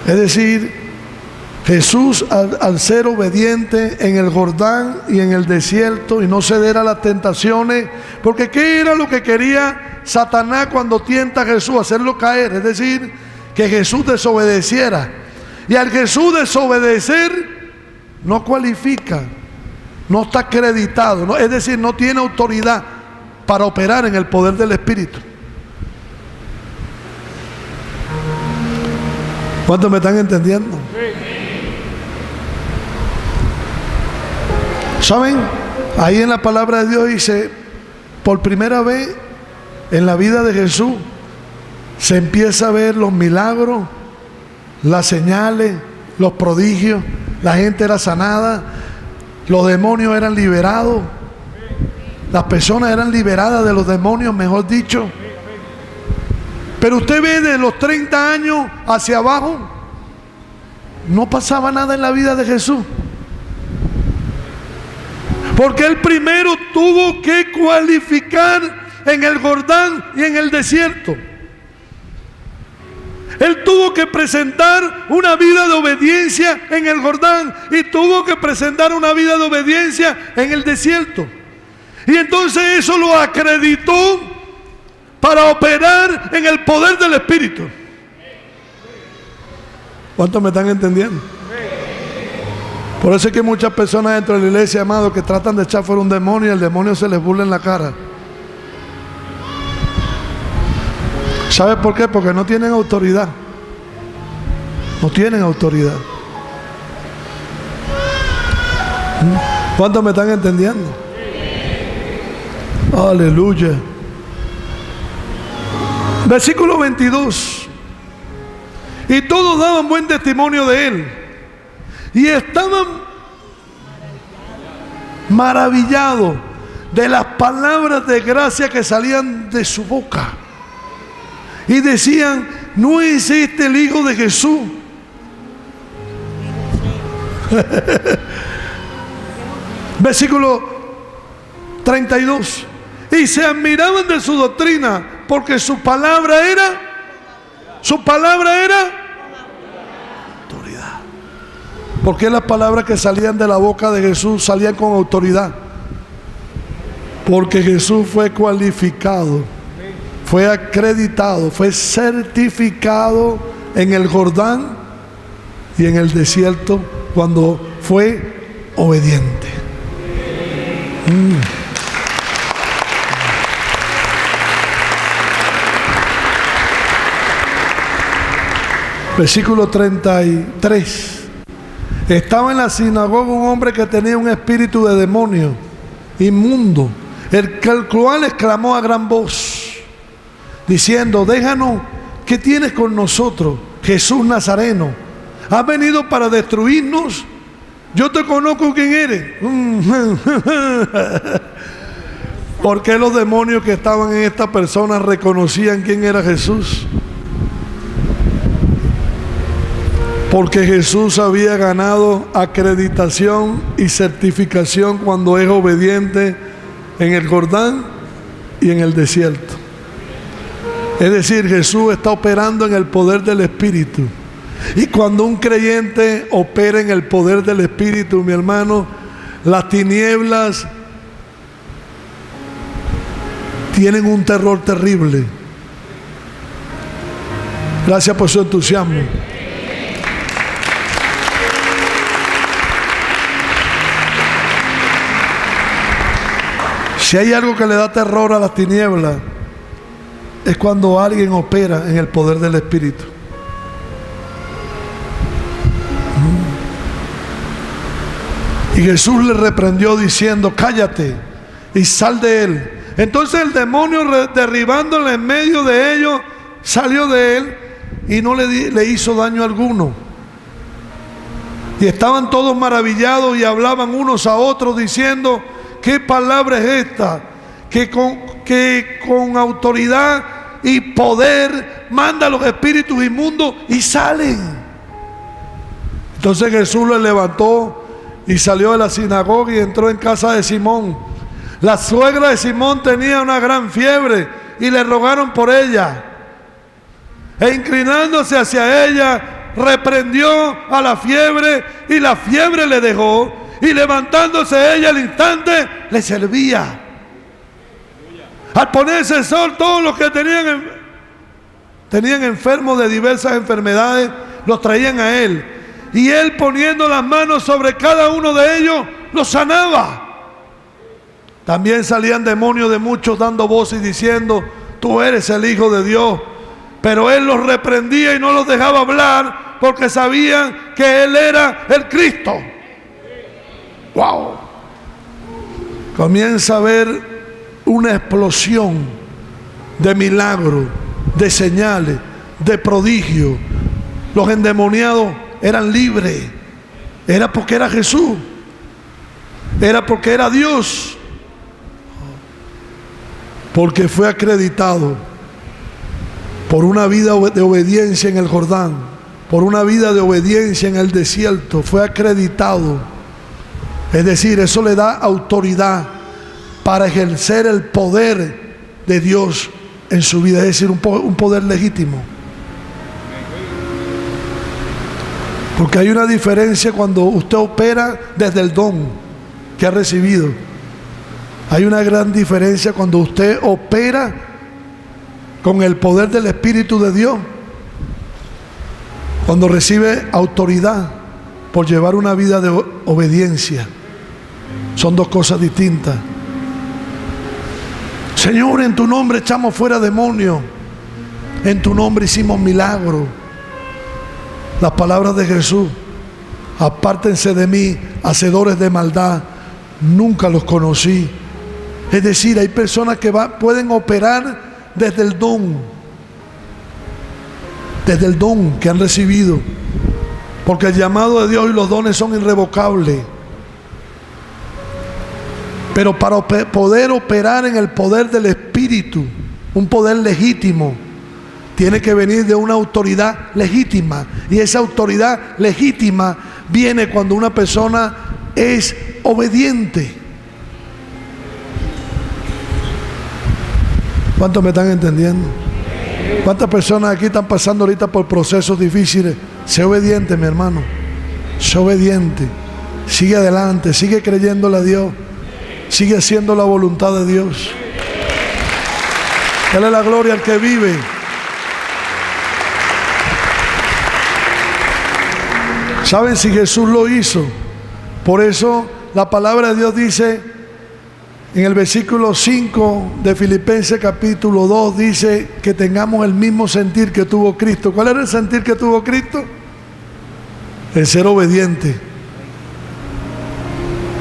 Es decir, Jesús al ser obediente en el Jordán y en el desierto, y no ceder a las tentaciones, porque ¿qué era lo que quería Satanás cuando tienta a Jesús? Hacerlo caer, es decir, que Jesús desobedeciera. Y al Jesús desobedecer, no cualifica, no está acreditado, ¿no? Es decir, no tiene autoridad para operar en el poder del Espíritu. ¿Cuántos me están entendiendo? ¿Saben? Ahí en la palabra de Dios dice, por primera vez en la vida de Jesús se empieza a ver los milagros, las señales, los prodigios. La gente era sanada, los demonios eran liberados, las personas eran liberadas de los demonios, mejor dicho. Pero usted ve de los 30 años hacia abajo, no pasaba nada en la vida de Jesús. Porque él primero tuvo que cualificar en el Jordán y en el desierto. Él tuvo que presentar una vida de obediencia en el Jordán y tuvo que presentar una vida de obediencia en el desierto. Y entonces eso lo acreditó para operar en el poder del Espíritu. ¿Cuántos me están entendiendo? Por eso es que muchas personas dentro de la iglesia, amados, que tratan de echar fuera un demonio y el demonio se les burla en la cara. ¿Sabe por qué? Porque no tienen autoridad. No tienen autoridad. ¿Cuántos me están entendiendo? Aleluya. Versículo 22. Y todos daban buen testimonio de él, y estaban maravillados de las palabras de gracia que salían de su boca. Y decían: ¿no es este el Hijo de Jesús? Versículo 32. Y se admiraban de su doctrina, porque su palabra era autoridad. Porque las palabras que salían de la boca de Jesús salían con autoridad. Porque Jesús fue cualificado, fue acreditado, fue certificado en el Jordán y en el desierto cuando fue obediente. Versículo 33. Estaba en la sinagoga un hombre que tenía un espíritu de demonio inmundo, el cual exclamó a gran voz, diciendo: déjanos, ¿qué tienes con nosotros, Jesús Nazareno? ¿Has venido para destruirnos? Yo te conozco quién eres. ¿Por qué los demonios que estaban en esta persona reconocían quién era Jesús? Porque Jesús había ganado acreditación y certificación cuando es obediente en el Jordán y en el desierto. Es decir, Jesús está operando en el poder del Espíritu. Y cuando un creyente opera en el poder del Espíritu, mi hermano, las tinieblas tienen un terror terrible. Gracias por su entusiasmo. Si hay algo que le da terror a las tinieblas, es cuando alguien opera en el poder del Espíritu. Y Jesús le reprendió diciendo: cállate y sal de él. Entonces el demonio, derribándole en medio de ellos, salió de él y no le hizo daño alguno. Y estaban todos maravillados y hablaban unos a otros diciendo: ¿qué palabra es esta? Que con autoridad y poder manda a los espíritus inmundos y salen. Entonces Jesús le levantó y salió de la sinagoga y entró en casa de Simón. La suegra de Simón tenía una gran fiebre y le rogaron por ella. E inclinándose hacia ella, reprendió a la fiebre y la fiebre le dejó. Y levantándose ella al instante, le servía. Al ponerse el sol, todos los que tenían enfermos de diversas enfermedades, los traían a él. Y él, poniendo las manos sobre cada uno de ellos, los sanaba. También salían demonios de muchos dando voces y diciendo: tú eres el Hijo de Dios. Pero él los reprendía y no los dejaba hablar, porque sabían que él era el Cristo. ¡Wow! Comienza a haber una explosión de milagros, de señales, de prodigios. Los endemoniados eran libres. Era porque era Jesús. Era porque era Dios. Porque fue acreditado por una vida de obediencia en el Jordán, por una vida de obediencia en el desierto. Fue acreditado. Es decir, eso le da autoridad para ejercer el poder de Dios en su vida. Es decir, un poder legítimo. Porque hay una diferencia cuando usted opera desde el don que ha recibido. Hay una gran diferencia cuando usted opera con el poder del Espíritu de Dios. Cuando recibe autoridad por llevar una vida de obediencia. Son dos cosas distintas. Señor, en tu nombre echamos fuera demonios. En tu nombre hicimos milagros. Las palabras de Jesús: apártense de mí, hacedores de maldad, nunca los conocí. Es decir, hay personas que pueden operar desde el don que han recibido, porque el llamado de Dios y los dones son irrevocables. Pero para poder operar en el poder del Espíritu, un poder legítimo, tiene que venir de una autoridad legítima. Y esa autoridad legítima viene cuando una persona es obediente. ¿Cuántos me están entendiendo? ¿Cuántas personas aquí están pasando ahorita por procesos difíciles? Sé obediente, mi hermano. Sé obediente. Sigue adelante, sigue creyéndole a Dios. Sigue haciendo la voluntad de Dios. Dale la gloria al que vive. ¿Saben si Jesús lo hizo? Por eso la palabra de Dios dice en el versículo 5 de Filipenses capítulo 2, dice que tengamos el mismo sentir que tuvo Cristo. ¿Cuál era el sentir que tuvo Cristo? El ser obediente.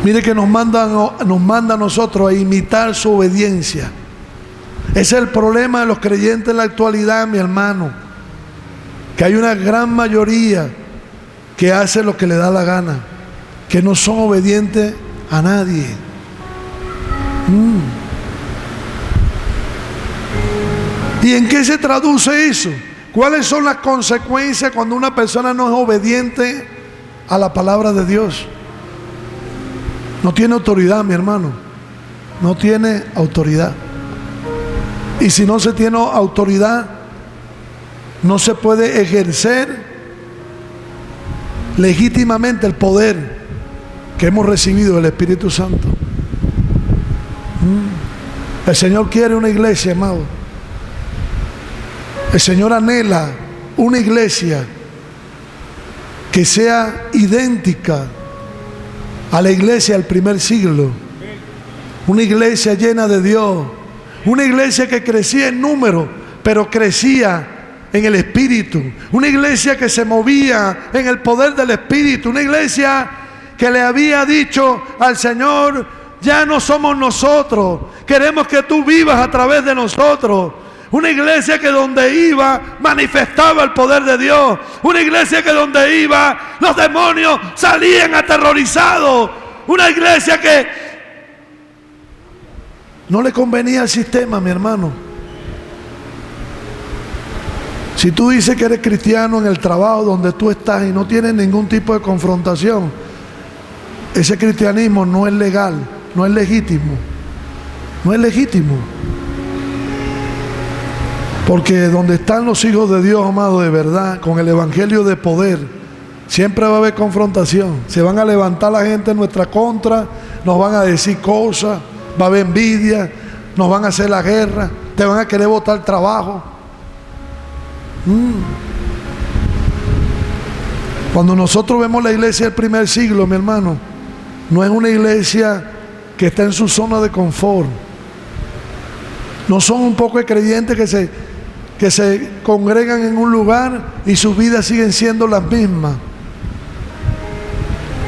Mire que nos manda a nosotros a imitar su obediencia. Ese es el problema de los creyentes en la actualidad, mi hermano, que hay una gran mayoría que hace lo que le da la gana, que no son obedientes a nadie. ¿Y en qué se traduce eso? ¿Cuáles son las consecuencias cuando una persona no es obediente a la palabra de Dios? No tiene autoridad, mi hermano. No tiene autoridad. Y si no se tiene autoridad, no se puede ejercer legítimamente el poder que hemos recibido del Espíritu Santo. El Señor quiere una iglesia, amado. El Señor anhela una iglesia que sea idéntica a la iglesia del primer siglo. Una iglesia llena de Dios. Una iglesia que crecía en número, pero crecía en el Espíritu. Una iglesia que se movía en el poder del Espíritu. Una iglesia que le había dicho al Señor: ya no somos nosotros, queremos que tú vivas a través de nosotros. Una iglesia que donde iba manifestaba el poder de Dios. Una iglesia que donde iba los demonios salían aterrorizados. Una iglesia que no le convenía al sistema, mi hermano. Si tú dices que eres cristiano en el trabajo donde tú estás y no tienes ningún tipo de confrontación, ese cristianismo no es legal, no es legítimo. No es legítimo. Porque donde están los hijos de Dios, amado, de verdad, con el evangelio de poder, siempre va a haber confrontación. Se van a levantar la gente en nuestra contra, nos van a decir cosas, va a haber envidia, nos van a hacer la guerra, te van a querer botar el trabajo. Cuando nosotros vemos la iglesia del primer siglo, mi hermano, no es una iglesia que está en su zona de confort. No son un poco de creyentes que se congregan en un lugar y sus vidas siguen siendo las mismas.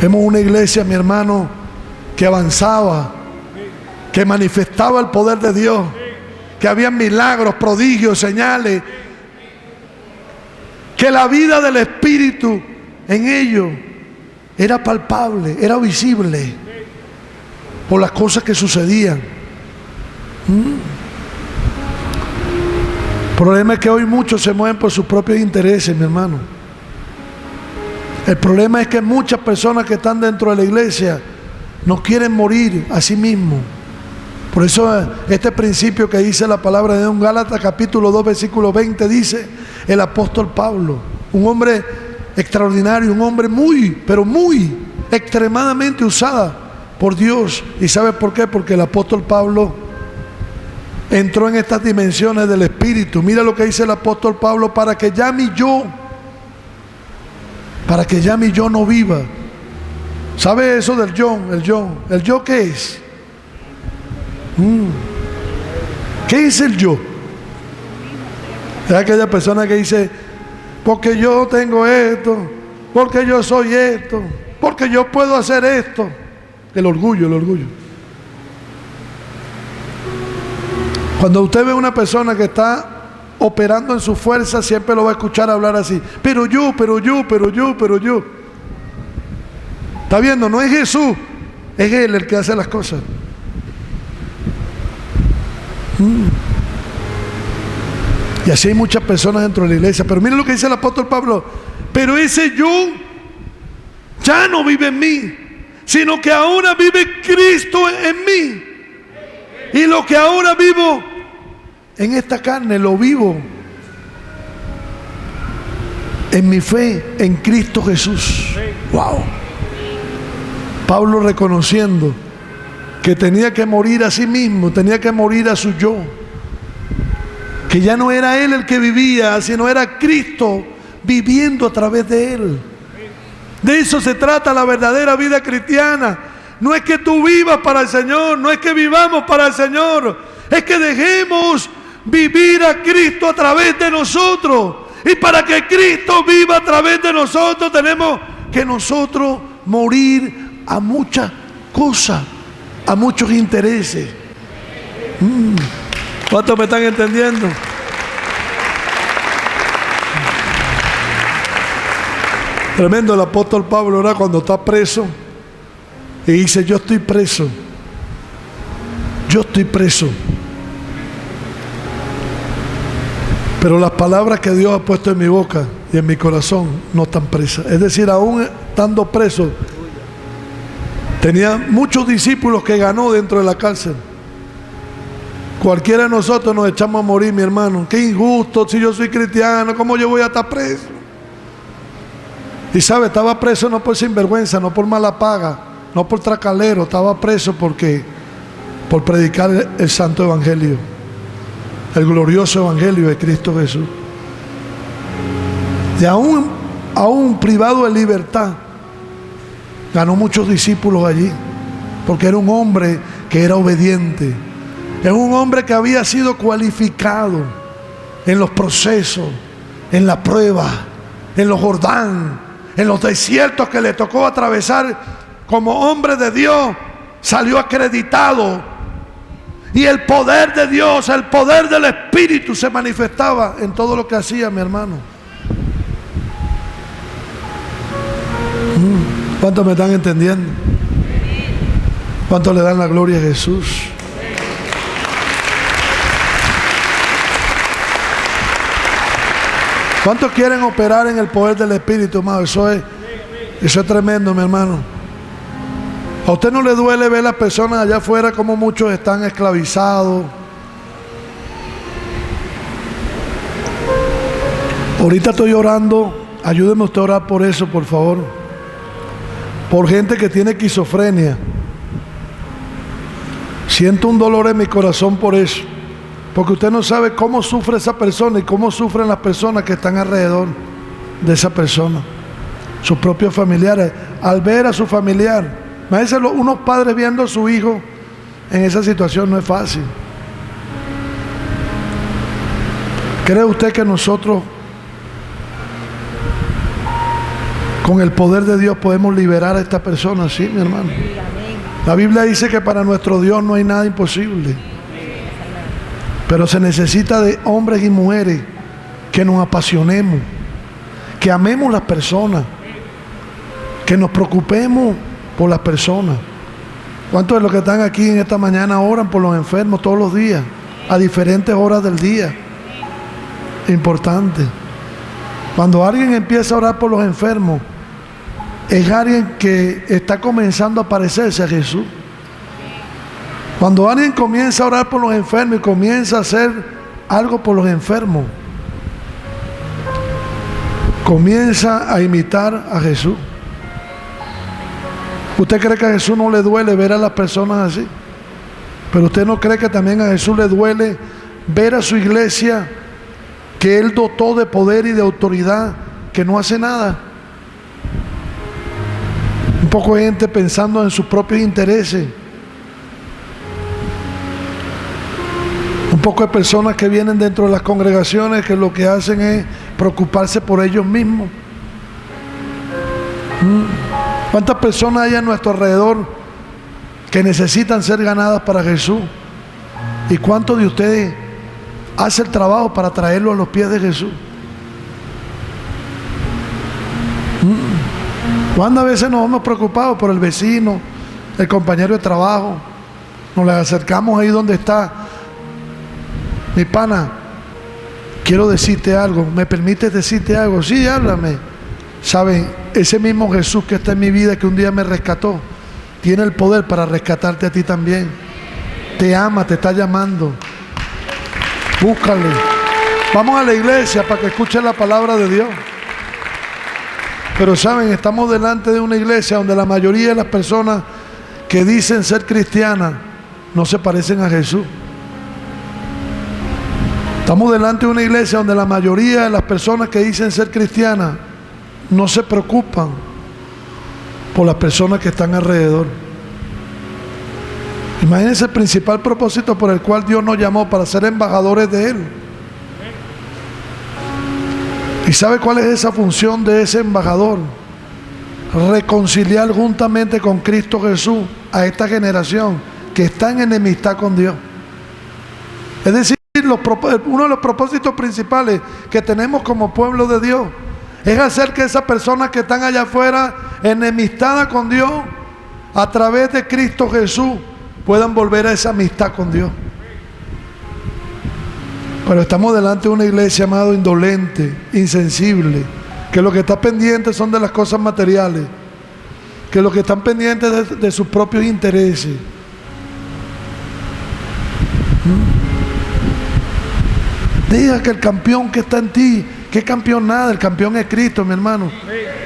Vemos una iglesia, mi hermano, que avanzaba, que manifestaba el poder de Dios, que había milagros, prodigios, señales, que la vida del Espíritu en ellos era palpable, era visible por las cosas que sucedían. El problema es que hoy muchos se mueven por sus propios intereses, mi hermano. El problema es que muchas personas que están dentro de la iglesia no quieren morir a sí mismos. Por eso este principio que dice la palabra de Dios en Gálatas capítulo 2 versículo 20 dice el apóstol Pablo, un hombre extraordinario, un hombre muy, pero muy extremadamente usada por Dios. ¿Y sabe por qué? Porque el apóstol Pablo entró en estas dimensiones del Espíritu. Mira lo que dice el apóstol Pablo: para que ya mi yo no viva. ¿Sabe eso del yo? ¿El yo qué es? ¿Qué es el yo? Es aquella persona que dice: porque yo tengo esto, porque yo soy esto, porque yo puedo hacer esto. El orgullo. Cuando usted ve a una persona que está operando en su fuerza, siempre lo va a escuchar hablar así: pero yo. ¿Está viendo? No es Jesús, es Él el que hace las cosas. Y así hay muchas personas dentro de la iglesia. Pero miren lo que dice el apóstol Pablo: pero ese yo ya no vive en mí, sino que ahora vive Cristo en mí. Y lo que ahora vivo en esta carne, lo vivo en mi fe en Cristo Jesús. Wow. Pablo reconociendo que tenía que morir a sí mismo, tenía que morir a su yo, que ya no era él el que vivía, sino era Cristo viviendo a través de él. De eso se trata la verdadera vida cristiana. No es que tú vivas para el Señor, no es que vivamos para el Señor, es que dejemos vivir a Cristo a través de nosotros. Y para que Cristo viva a través de nosotros, tenemos que nosotros morir a muchas cosas, a muchos intereses. ¿Cuántos me están entendiendo? Tremendo el apóstol Pablo, ahora cuando está preso y dice: yo estoy preso, pero las palabras que Dios ha puesto en mi boca y en mi corazón no están presas. Es decir, aún estando preso, tenía muchos discípulos que ganó dentro de la cárcel. Cualquiera de nosotros nos echamos a morir, mi hermano. Qué injusto, si yo soy cristiano, ¿cómo yo voy a estar preso? Y sabe, estaba preso no por sinvergüenza, no por mala paga, no por tracalero, estaba preso por predicar el santo evangelio, el glorioso evangelio de Cristo Jesús. Y aún privado de libertad, ganó muchos discípulos allí, porque era un hombre que era obediente, era un hombre que había sido cualificado en los procesos, en la prueba, en los Jordán, en los desiertos que le tocó atravesar como hombre de Dios, salió acreditado. Y el poder de Dios, el poder del Espíritu se manifestaba en todo lo que hacía, mi hermano. ¿Cuántos me están entendiendo? ¿Cuántos le dan la gloria a Jesús? ¿Cuántos quieren operar en el poder del Espíritu, hermano? Eso es tremendo, mi hermano. ¿A usted no le duele ver las personas allá afuera como muchos están esclavizados? Ahorita estoy orando, ayúdeme usted a orar por eso, por favor. Por gente que tiene esquizofrenia. Siento un dolor en mi corazón por eso. Porque usted no sabe cómo sufre esa persona y cómo sufren las personas que están alrededor de esa persona. Sus propios familiares. Al ver a su familiar. Imagínense unos padres viendo a su hijo en esa situación, no es fácil. ¿Cree usted que nosotros con el poder de Dios podemos liberar a esta persona? Sí, mi hermano. La Biblia dice que para nuestro Dios no hay nada imposible. Pero se necesita de hombres y mujeres que nos apasionemos, que amemos las personas, que nos preocupemos por las personas. ¿Cuántos de los que están aquí en esta mañana oran por los enfermos todos los días, a diferentes horas del día? Importante. Cuando alguien empieza a orar por los enfermos, es alguien que está comenzando a parecerse a Jesús. Cuando alguien comienza a orar por los enfermos y comienza a hacer algo por los enfermos, comienza a imitar a Jesús. ¿Usted cree que a Jesús no le duele ver a las personas así? Pero usted no cree que también a Jesús le duele ver a su iglesia que Él dotó de poder y de autoridad, que no hace nada. Un poco de gente pensando en sus propios intereses. Un poco de personas que vienen dentro de las congregaciones que lo que hacen es preocuparse por ellos mismos. ¿Cuántas personas hay a nuestro alrededor que necesitan ser ganadas para Jesús? ¿Y cuántos de ustedes hace el trabajo para traerlo a los pies de Jesús? ¿Cuántas veces nos hemos preocupado por el vecino, el compañero de trabajo? Nos le acercamos ahí donde está. Mi pana, quiero decirte algo. ¿Me permites decirte algo? Sí, háblame. ¿Saben? Ese mismo Jesús que está en mi vida, que un día me rescató, tiene el poder para rescatarte a ti también. Te ama, te está llamando. Búscale. Vamos a la iglesia para que escuchen la palabra de Dios. Pero saben, estamos delante de una iglesia donde la mayoría de las personas que dicen ser cristianas no se parecen a Jesús. Estamos delante de una iglesia donde la mayoría de las personas que dicen ser cristianas no se preocupan por las personas que están alrededor. Imagínense el principal propósito por el cual Dios nos llamó, para ser embajadores de Él. ¿Y sabe cuál es esa función de ese embajador? Reconciliar juntamente con Cristo Jesús a esta generación que está en enemistad con Dios. Es decir, uno de los propósitos principales que tenemos como pueblo de Dios es hacer que esas personas que están allá afuera enemistadas con Dios, a través de Cristo Jesús, puedan volver a esa amistad con Dios. Pero estamos delante de una iglesia, amado, indolente, insensible, que lo que está pendiente son de las cosas materiales, que lo que están pendientes de sus propios intereses. Diga que el campeón que está en ti, ¿qué campeón? Nada, el campeón es Cristo, mi hermano.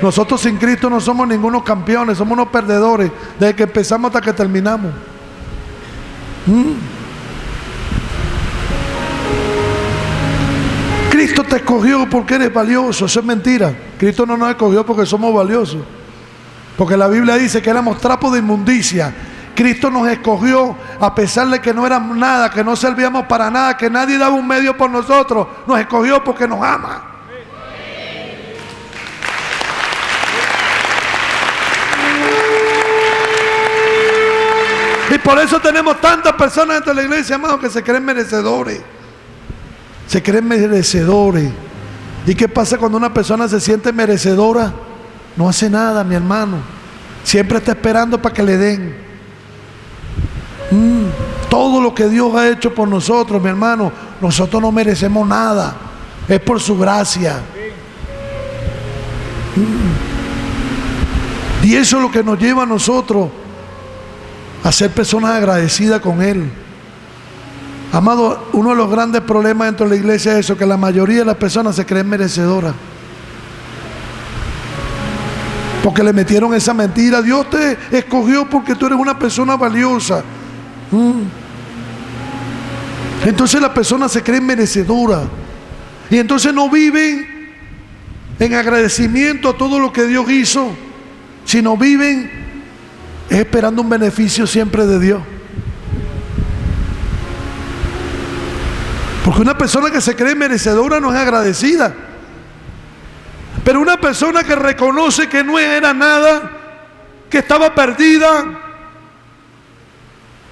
Nosotros sin Cristo no somos ningunos campeones, somos unos perdedores desde que empezamos hasta que terminamos. Cristo te escogió porque eres valioso. Eso es mentira. Cristo no nos escogió porque somos valiosos, porque la Biblia dice que éramos trapos de inmundicia. Cristo nos escogió a pesar de que no éramos nada, que no servíamos para nada, que nadie daba un medio por nosotros. Nos escogió porque nos ama. Y por eso tenemos tantas personas dentro de la iglesia, amados, que se creen merecedores. Se creen merecedores. ¿Y qué pasa cuando una persona se siente merecedora? No hace nada, mi hermano. Siempre está esperando para que le den. Todo lo que Dios ha hecho por nosotros, mi hermano, nosotros no merecemos nada. Es por su gracia. Y eso es lo que nos lleva a nosotros a ser personas agradecidas con Él. Amado, uno de los grandes problemas dentro de la iglesia es eso, que la mayoría de las personas se creen merecedoras, porque le metieron esa mentira: Dios te escogió porque tú eres una persona valiosa. Entonces la persona se cree merecedora, y entonces no viven en agradecimiento a todo lo que Dios hizo, sino viven esperando un beneficio siempre de Dios. Porque una persona que se cree merecedora no es agradecida. Pero una persona que reconoce que no era nada, que estaba perdida,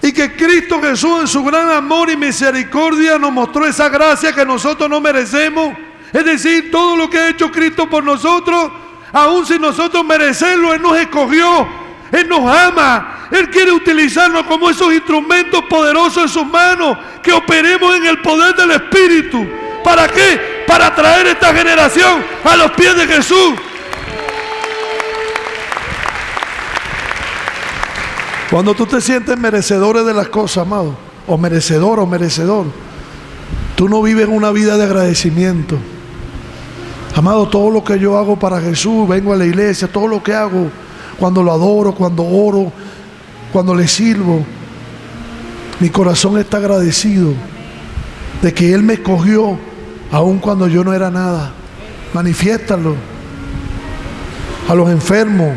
y que Cristo Jesús en su gran amor y misericordia nos mostró esa gracia que nosotros no merecemos. Es decir, todo lo que ha hecho Cristo por nosotros, aun sin nosotros merecerlo, Él nos escogió, Él nos ama. Él quiere utilizarnos como esos instrumentos poderosos en sus manos, que operemos en el poder del Espíritu. ¿Para qué? Para traer esta generación a los pies de Jesús. Cuando tú te sientes merecedor de las cosas, amado, o merecedor o merecedor, tú no vives una vida de agradecimiento. Amado, todo lo que yo hago para Jesús, vengo a la iglesia, todo lo que hago, cuando lo adoro, cuando oro, cuando le sirvo, mi corazón está agradecido de que Él me escogió aun cuando yo no era nada. Manifiéstalo a los enfermos.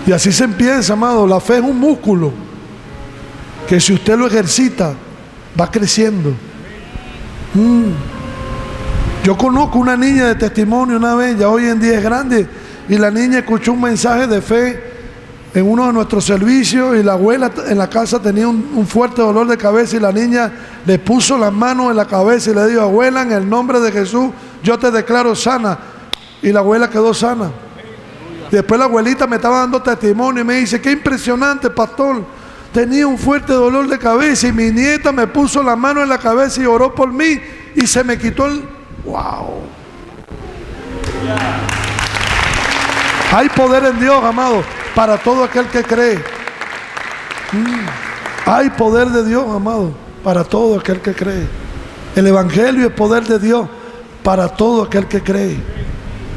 Y así se empieza, amado. La fe es un músculo que si usted lo ejercita, va creciendo. Yo conozco una niña de testimonio una vez, ya hoy en día es grande, y la niña escuchó un mensaje de fe en uno de nuestros servicios, y la abuela en la casa tenía un fuerte dolor de cabeza, y la niña le puso las manos en la cabeza y le dijo: abuela, en el nombre de Jesús, yo te declaro sana. Y la abuela quedó sana. Después la abuelita me estaba dando testimonio y me dice: qué impresionante, pastor, tenía un fuerte dolor de cabeza y mi nieta me puso la mano en la cabeza y oró por mí y se me quitó el... ¡Wow! Hay poder en Dios, amado, para todo aquel que cree. Hay poder de Dios, amado, para todo aquel que cree. El Evangelio es poder de Dios para todo aquel que cree.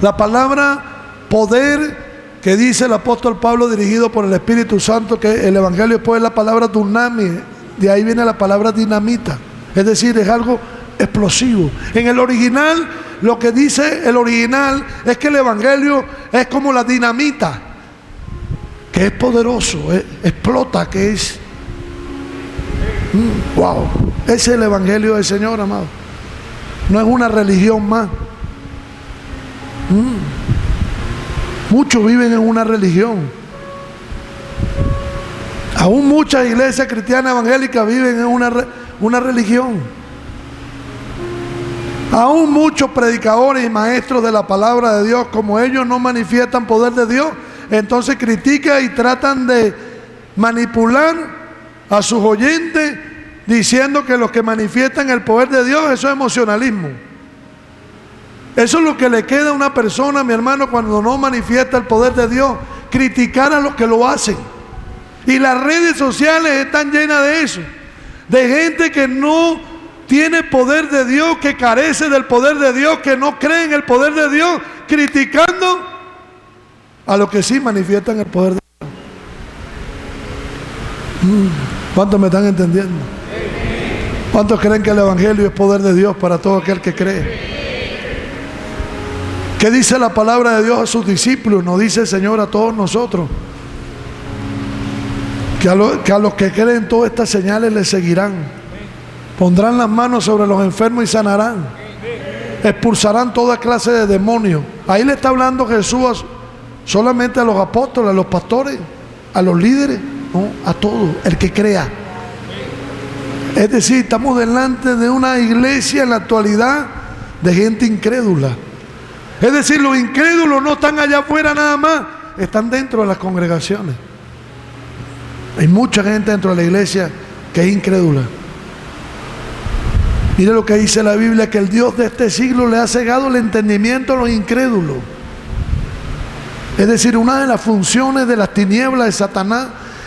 La palabra poder que dice el apóstol Pablo, dirigido por el Espíritu Santo, que el Evangelio es poder, la palabra dunamis, de ahí viene la palabra dinamita, es decir, es algo explosivo. En el original, lo que dice el original es que el Evangelio es como la dinamita. que es poderoso, explota, que es... wow, ese es el Evangelio del Señor, amado. No es una religión más. Muchos viven en una religión. Aún muchas iglesias cristianas evangélicas viven en una religión. Aún muchos predicadores y maestros de la palabra de Dios, como ellos no manifiestan poder de Dios, entonces critican y tratan de manipular a sus oyentes diciendo que los que manifiestan el poder de Dios, eso es emocionalismo. Eso es lo que le queda a una persona, mi hermano, cuando no manifiesta el poder de Dios, criticar a los que lo hacen. Y las redes sociales están llenas de eso, de gente que no tiene poder de Dios, que carece del poder de Dios, que no cree en el poder de Dios, criticando a los que sí manifiestan el poder de Dios. ¿Cuántos me están entendiendo? ¿Cuántos creen que el Evangelio es poder de Dios para todo aquel que cree? ¿Qué dice la palabra de Dios a sus discípulos? Nos dice el Señor a todos nosotros. Que a los que creen todas estas señales les seguirán. Pondrán las manos sobre los enfermos y sanarán. Expulsarán toda clase de demonios. Ahí le está hablando Jesús solamente a los apóstoles, a los pastores, a los líderes, no, a todos, el que crea. Es decir, estamos delante de una iglesia en la actualidad de gente incrédula. Es decir, los incrédulos no están allá afuera nada más, están dentro de las congregaciones. Hay mucha gente dentro de la iglesia que es incrédula. Mire lo que dice la Biblia, que el Dios de este siglo le ha cegado el entendimiento a los incrédulos. Es decir, una de las funciones de las tinieblas de Satanás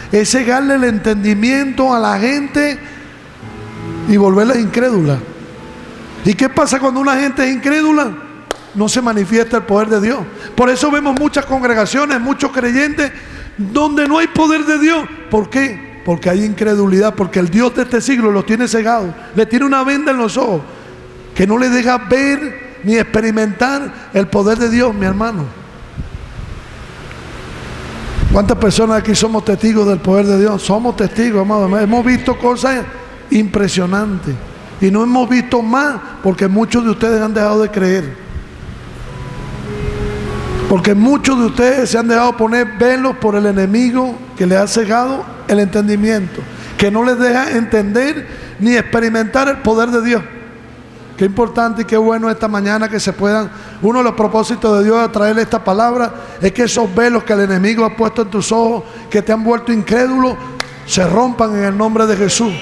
es cegarle el entendimiento a la gente y volverla incrédula. ¿Y qué pasa cuando una gente es incrédula? No se manifiesta el poder de Dios. Por eso vemos muchas congregaciones, muchos creyentes donde no hay poder de Dios. ¿Por qué? Porque hay incredulidad, porque el Dios de este siglo los tiene cegados, le tiene una venda en los ojos que no le deja ver ni experimentar el poder de Dios, mi hermano. ¿Cuántas personas aquí somos testigos del poder de Dios? Somos testigos, amado. Hemos visto cosas impresionantes y no hemos visto más porque muchos de ustedes han dejado de creer. Porque muchos de ustedes se han dejado poner velos por el enemigo que les ha cegado el entendimiento, que no les deja entender ni experimentar el poder de Dios. Qué importante y qué bueno esta mañana que se puedan, uno de los propósitos de Dios de traerle esta palabra es que esos velos que el enemigo ha puesto en tus ojos, que te han vuelto incrédulo, se rompan en el nombre de Jesús.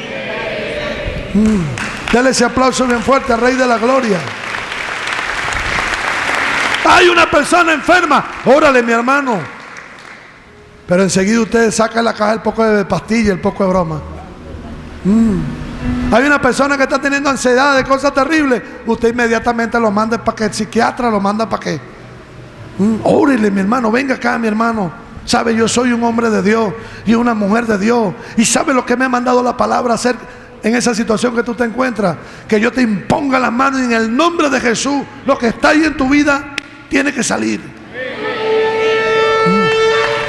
Dale ese aplauso bien fuerte al Rey de la Gloria. Hay una persona enferma, órale, mi hermano. Pero enseguida ustedes sacan la caja el poco de pastilla, el poco de broma. Hay una persona que está teniendo ansiedad de cosas terribles, usted inmediatamente lo manda para que el psiquiatra lo manda para que órale, mi hermano, venga acá, mi hermano. Sabe, yo soy un hombre de Dios y una mujer de Dios, y sabe lo que me ha mandado la palabra hacer en esa situación que tú te encuentras, que yo te imponga las manos y en el nombre de Jesús lo que está ahí en tu vida tiene que salir.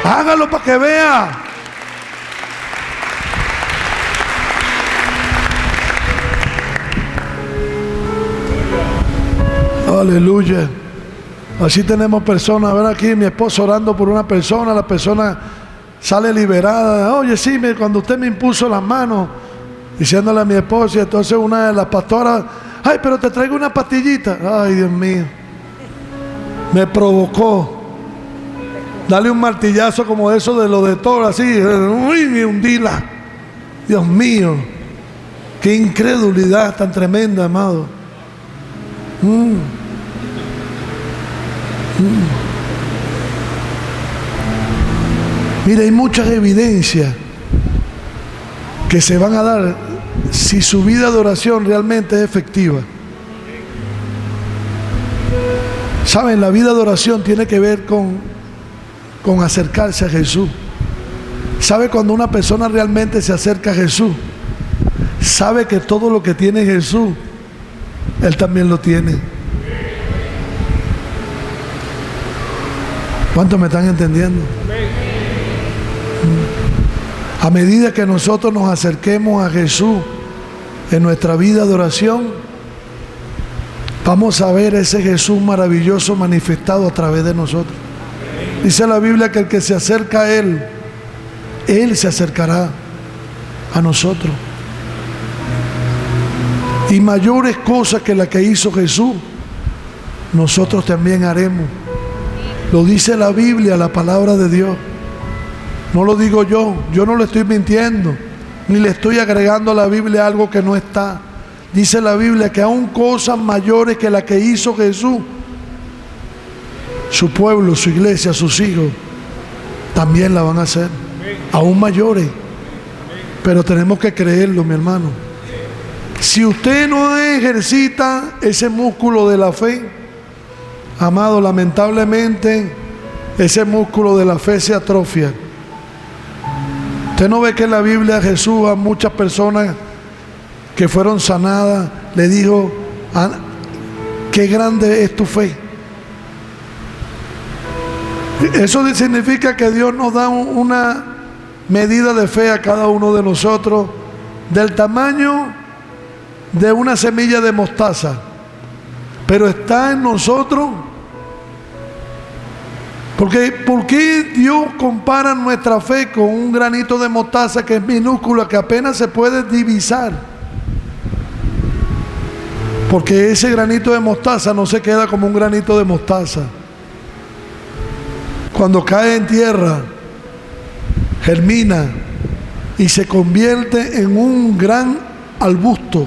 Hágalo para que vea. Aleluya. Así tenemos personas, ver aquí mi esposo orando por una persona, la persona sale liberada. Oye, sí, cuando usted me impuso las manos, diciéndole a mi esposa, y entonces una de las pastoras, ay, pero te traigo una pastillita. Ay, Dios mío. Me provocó darle un martillazo como eso de lo de Thor, así, y hundíla. Dios mío, qué incredulidad tan tremenda, amado. Mira, hay muchas evidencias que se van a dar si su vida de oración realmente es efectiva. Saben, la vida de oración tiene que ver con acercarse a Jesús. ¿Sabe? Cuando una persona realmente se acerca a Jesús, sabe que todo lo que tiene Jesús, Él también lo tiene. ¿Cuántos me están entendiendo? A medida que nosotros nos acerquemos a Jesús en nuestra vida de oración, vamos a ver ese Jesús maravilloso manifestado a través de nosotros. Dice la Biblia que el que se acerca a Él, Él se acercará a nosotros. Y mayores cosas que las que hizo Jesús, nosotros también haremos. Lo dice la Biblia, la palabra de Dios. No lo digo yo no le estoy mintiendo, ni le estoy agregando a la Biblia algo que no está. Dice la Biblia que aún cosas mayores que las que hizo Jesús, su pueblo, su iglesia, sus hijos, también la van a hacer. Aún mayores. Pero tenemos que creerlo, mi hermano. Si usted no ejercita ese músculo de la fe, amado, lamentablemente ese músculo de la fe se atrofia. Usted no ve que en la Biblia Jesús a muchas personas que fueron sanadas le dijo: qué grande es tu fe. Eso significa que Dios nos da una medida de fe a cada uno de nosotros del tamaño de una semilla de mostaza, pero está en nosotros. Porque ¿por qué Dios compara nuestra fe con un granito de mostaza que es minúscula, que apenas se puede divisar? Porque ese granito de mostaza no se queda como un granito de mostaza. Cuando cae en tierra, germina y se convierte en un gran arbusto.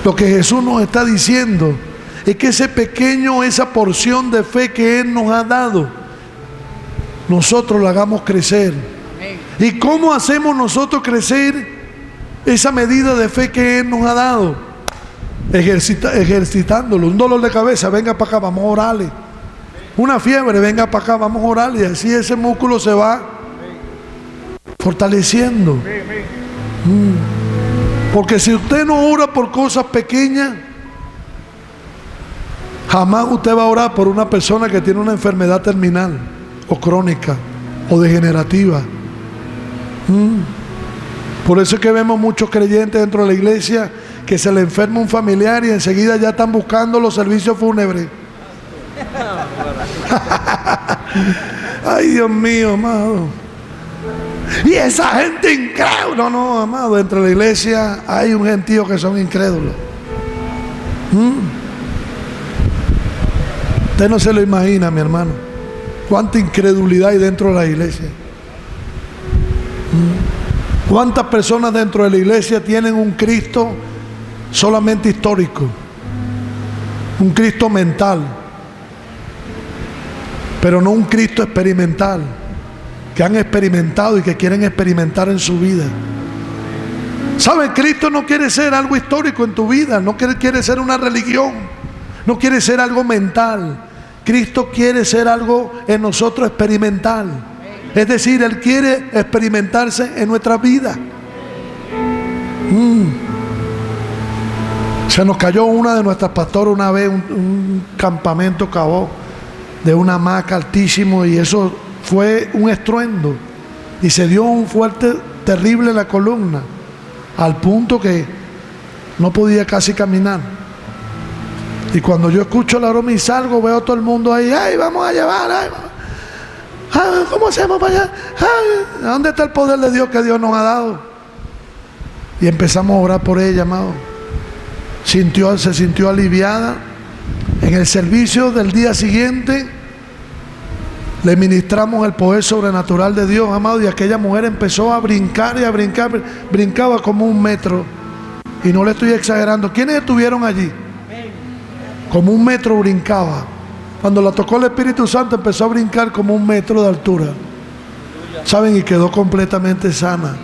Lo que Jesús nos está diciendo es que esa porción de fe que Él nos ha dado, nosotros la hagamos crecer. ¿Y cómo hacemos nosotros crecer esa medida de fe que Él nos ha dado? Ejercitándolo. Un dolor de cabeza, venga para acá, vamos a orarle. Una fiebre, venga para acá, vamos a orarle. Y así ese músculo se va fortaleciendo. Porque si usted no ora por cosas pequeñas, jamás usted va a orar por una persona que tiene una enfermedad terminal o crónica o degenerativa. Por eso es que vemos muchos creyentes dentro de la iglesia que se le enferma un familiar y enseguida ya están buscando los servicios fúnebres. Ay, Dios mío, amado. Y esa gente incrédula. No, amado, dentro de la iglesia hay un gentío que son incrédulos. Usted no se lo imagina, mi hermano, cuánta incredulidad hay dentro de la iglesia. Cuántas personas dentro de la iglesia tienen un Cristo solamente histórico, un Cristo mental, pero no un Cristo experimental, que han experimentado y que quieren experimentar en su vida. ¿Sabe? Cristo no quiere ser algo histórico en tu vida, no quiere ser una religión, no quiere ser algo mental. Cristo quiere ser algo en nosotros experimental. Es decir, Él quiere experimentarse en nuestra vida. Se nos cayó una de nuestras pastoras una vez, un campamento cavó de una hamaca altísimo, y eso fue un estruendo y se dio un fuerte terrible en la columna, al punto que no podía casi caminar. Y cuando yo escucho el aroma y salgo, veo a todo el mundo ahí: ¡ay, vamos a llevar! Ay, ¿cómo hacemos para allá? Ay, ¿dónde está el poder de Dios que Dios nos ha dado? Y empezamos a orar por ella, amado. Se sintió aliviada. En el servicio del día siguiente le ministramos el poder sobrenatural de Dios, amado, y aquella mujer empezó a brincar y a brincar. Brincaba como 1 metro, y no le estoy exagerando. ¿Quiénes estuvieron allí? Como 1 metro brincaba. Cuando la tocó el Espíritu Santo, empezó a brincar como 1 metro de altura. ¿Saben? Y quedó completamente sana.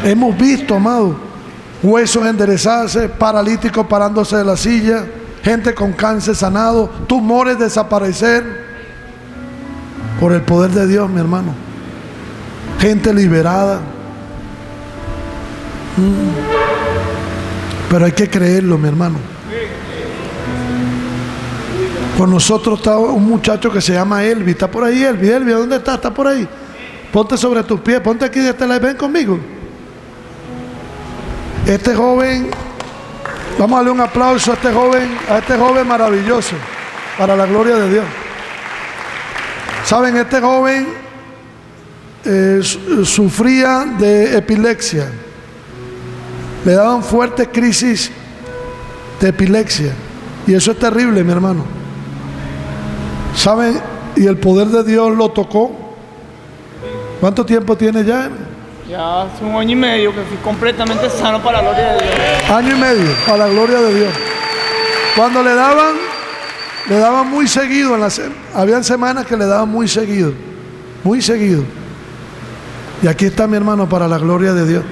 Hemos visto, amado, huesos enderezarse, paralíticos parándose de la silla, gente con cáncer sanado, tumores desaparecer por el poder de Dios, mi hermano. Gente liberada. Pero hay que creerlo, mi hermano. Con nosotros está un muchacho que se llama Elvi. ¿Está por ahí, Elvi? Elvi, ¿dónde está? ¿Está por ahí? Ponte sobre tus pies, ponte aquí de este lado, ven conmigo. Este joven, vamos a darle un aplauso a este joven maravilloso, para la gloria de Dios. Saben, este joven sufría de epilepsia. Le daban fuertes crisis de epilepsia. Y eso es terrible, mi hermano. ¿Saben? Y el poder de Dios lo tocó. ¿Cuánto tiempo tiene ya? Ya hace 1 año y medio que fui completamente sano para la gloria de Dios. Año y medio, para la gloria de Dios. Cuando le daban muy seguido. Habían semanas que le daban muy seguido. Muy seguido. Y aquí está mi hermano para la gloria de Dios.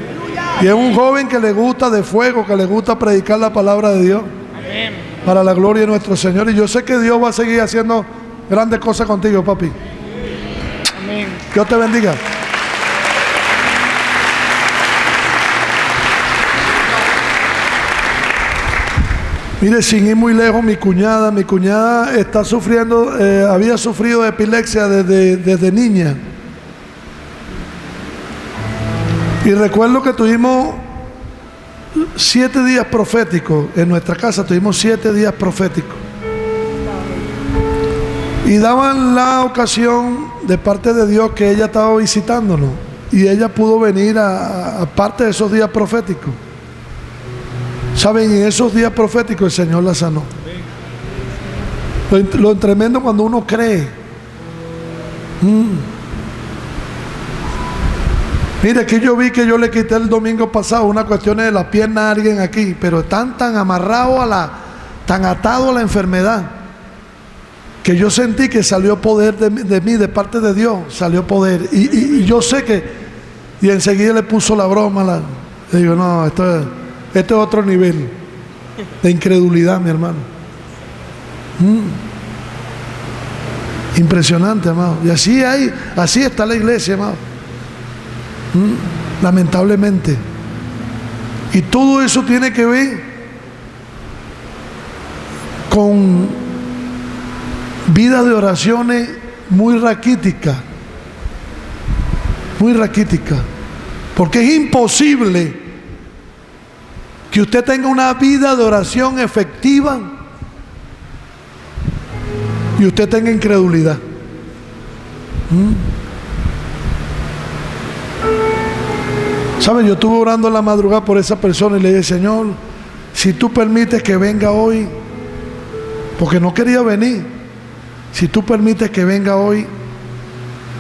Y es un joven que le gusta de fuego, que le gusta predicar la palabra de Dios. Amén. Para la gloria de nuestro Señor. Y yo sé que Dios va a seguir haciendo grandes cosas contigo, papi. Amén. Dios te bendiga. Mire, sin ir muy lejos, mi cuñada está sufriendo, había sufrido de epilepsia desde niña. Y recuerdo que tuvimos 7 días proféticos en nuestra casa, tuvimos 7 días proféticos. Y daban la ocasión de parte de Dios que ella estaba visitándonos y ella pudo venir a parte de esos días proféticos. Saben, en esos días proféticos el Señor la sanó. Lo tremendo cuando uno cree. Mira, aquí yo vi que yo le quité el domingo pasado una cuestión de la pierna a alguien aquí, pero están tan amarrados tan atados a la enfermedad, que yo sentí que salió poder de mí, de parte de Dios, salió poder. Y yo sé que, y enseguida le puso la broma, le digo, no, esto es otro nivel de incredulidad, mi hermano. Impresionante, amado. Y así está la iglesia, amado. Lamentablemente. Y todo eso tiene que ver con vida de oraciones muy raquíticas. Muy raquíticas. Porque es imposible que usted tenga una vida de oración efectiva y usted tenga incredulidad. ¿Sabe? Yo estuve orando en la madrugada por esa persona y le dije, Señor, si tú permites que venga hoy, porque no quería venir, si tú permites que venga hoy,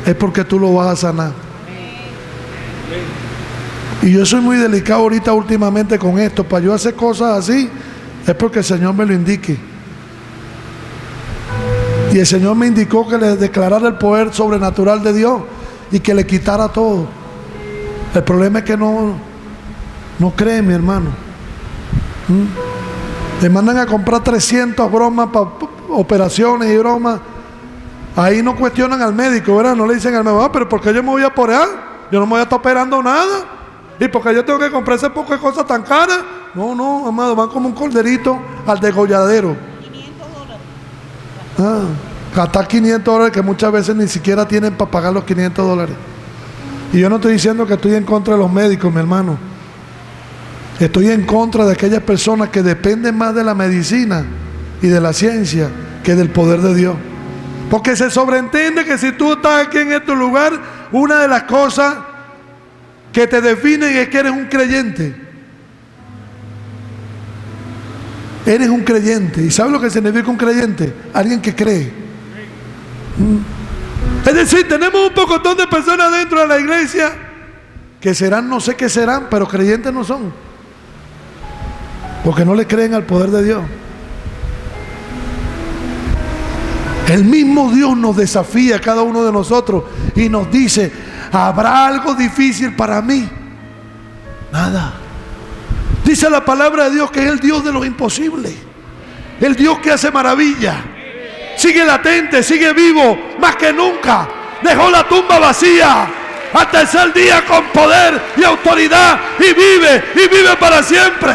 es porque tú lo vas a sanar. Y yo soy muy delicado ahorita últimamente con esto. Para yo hacer cosas así, es porque el Señor me lo indique. Y el Señor me indicó que le declarara el poder sobrenatural de Dios y que le quitara todo. El problema es que no cree, mi hermano. Le mandan a comprar 300 bromas para operaciones y bromas. Ahí no cuestionan al médico, ¿verdad? No le dicen al médico, pero ¿por qué yo me voy a operar? Yo no me voy a estar operando nada. ¿Y porque yo tengo que comprar ese poco de cosas tan caras? No, amado, van como un corderito al degolladero. $500. Gastar $500 que muchas veces ni siquiera tienen para pagar los $500. Y yo no estoy diciendo que estoy en contra de los médicos, mi hermano. Estoy en contra de aquellas personas que dependen más de la medicina y de la ciencia que del poder de Dios. Porque se sobreentiende que si tú estás aquí en este lugar, una de las cosas que te definen es que eres un creyente. Eres un creyente. ¿Y sabes lo que significa un creyente? Alguien que cree. Es decir, tenemos un pocotón de personas dentro de la iglesia que serán, no sé qué serán, pero creyentes no son, porque no le creen al poder de Dios. El mismo Dios nos desafía a cada uno de nosotros y nos dice, ¿habrá algo difícil para mí? Nada. Dice la palabra de Dios que es el Dios de los imposibles, el Dios que hace maravillas. Sigue latente, sigue vivo, más que nunca. Dejó la tumba vacía al tercer día con poder y autoridad, y vive para siempre.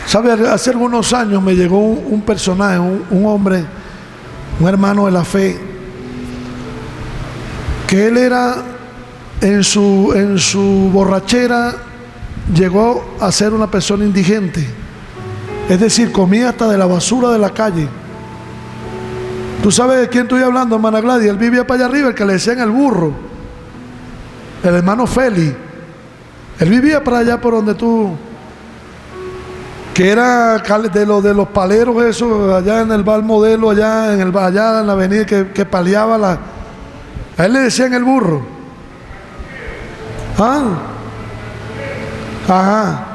¿Sabe? Hace algunos años me llegó un personaje, un hombre, un hermano de la fe, que él era, en su borrachera, llegó a ser una persona indigente. Es decir, comía hasta de la basura de la calle. ¿Tú sabes de quién estoy hablando, hermana Gladys? Él vivía para allá arriba, el que le decían el burro, el hermano Feli. Él vivía para allá por donde tú, que era de los paleros esos, allá en el bar Modelo, allá en la avenida que paleaba a él le decían el burro. Ajá.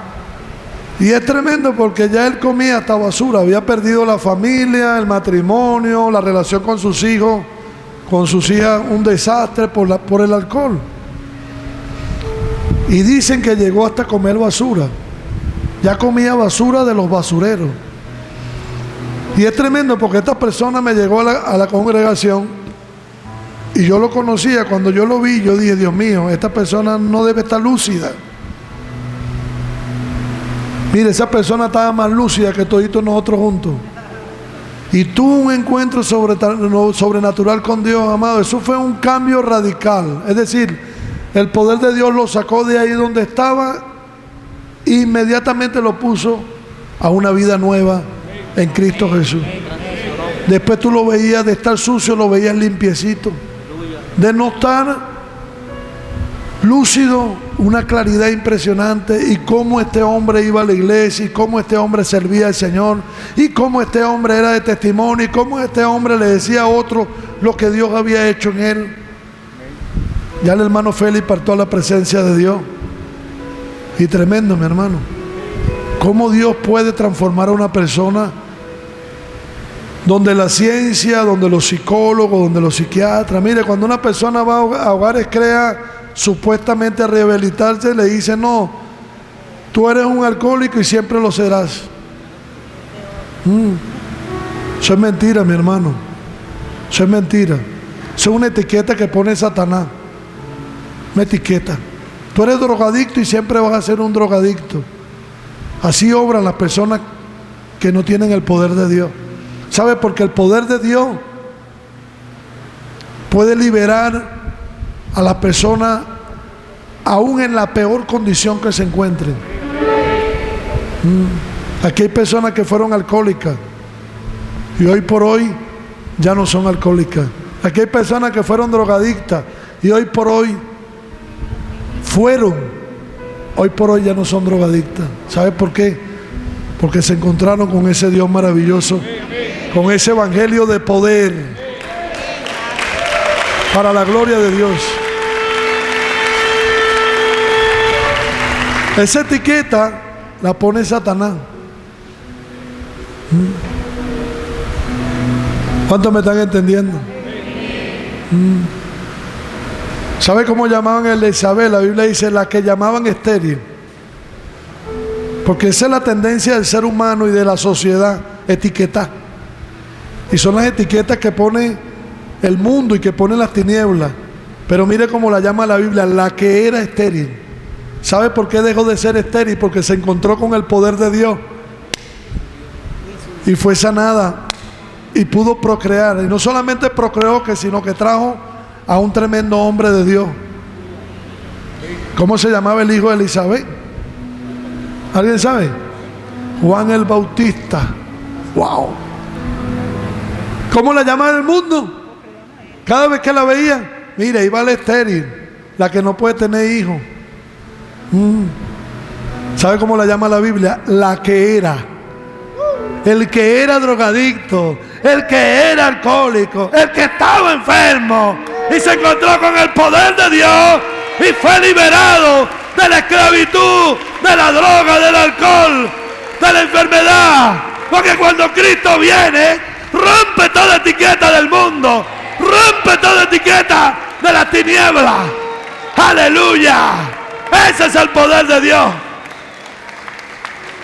Y es tremendo porque ya él comía hasta basura, había perdido la familia, el matrimonio, la relación con sus hijos, con sus hijas, un desastre por el alcohol. Y dicen que llegó hasta comer basura. Ya comía basura de los basureros. Y es tremendo porque esta persona me llegó a la congregación y yo lo conocía. Cuando yo lo vi, yo dije, Dios mío, esta persona no debe estar lúcida. Mire, esa persona estaba más lúcida que toditos nosotros juntos. Y tuvo un encuentro sobrenatural con Dios, amado. Eso fue un cambio radical. Es decir, el poder de Dios lo sacó de ahí donde estaba e inmediatamente lo puso a una vida nueva en Cristo Jesús. Después tú lo veías de estar sucio, lo veías limpiecito. De no estar lúcido, una claridad impresionante. Y cómo este hombre iba a la iglesia, y cómo este hombre servía al Señor, y cómo este hombre era de testimonio, y cómo este hombre le decía a otro lo que Dios había hecho en él. Ya el hermano Félix partió a la presencia de Dios. Y tremendo, mi hermano, cómo Dios puede transformar a una persona donde la ciencia, donde los psicólogos, donde los psiquiatras. Mire, cuando una persona va a hogares supuestamente a rehabilitarse, le dicen, no, tú eres un alcohólico y siempre lo serás. Eso es mentira, mi hermano. Eso es mentira. Eso es una etiqueta que pone Satanás. Una etiqueta. Tú eres drogadicto y siempre vas a ser un drogadicto. Así obran las personas que no tienen el poder de Dios. ¿Sabe? Porque el poder de Dios puede liberar a la persona aún en la peor condición que se encuentren. Aquí hay personas que fueron alcohólicas y hoy por hoy ya no son alcohólicas. Aquí hay personas que fueron drogadictas y hoy por hoy ya no son drogadictas. ¿Sabe por qué? Porque se encontraron con ese Dios maravilloso, con ese evangelio de poder para la gloria de Dios. Esa etiqueta la pone Satanás. ¿Cuántos me están entendiendo? ¿Sabe cómo llamaban a Elizabeth? La Biblia dice la que llamaban estéril. Porque esa es la tendencia del ser humano y de la sociedad, etiquetar. Y son las etiquetas que pone el mundo y que pone las tinieblas. Pero mire cómo la llama la Biblia, la que era estéril. ¿Sabe por qué dejó de ser estéril? Porque se encontró con el poder de Dios y fue sanada y pudo procrear. Y no solamente procreó, sino que trajo a un tremendo hombre de Dios. ¿Cómo se llamaba el hijo de Elizabeth? ¿Alguien sabe? Juan el Bautista. ¡Wow! ¿Cómo la llamaban el mundo? Cada vez que la veían, mira, iba la estéril, la que no puede tener hijos. ¿Sabe cómo la llama la Biblia? La que era. El que era drogadicto, el que era alcohólico, el que estaba enfermo y se encontró con el poder de Dios y fue liberado de la esclavitud, de la droga, del alcohol, de la enfermedad. Porque cuando Cristo viene, rompe toda etiqueta del mundo, rompe toda etiqueta de las tinieblas. ¡Aleluya! Ese es el poder de Dios.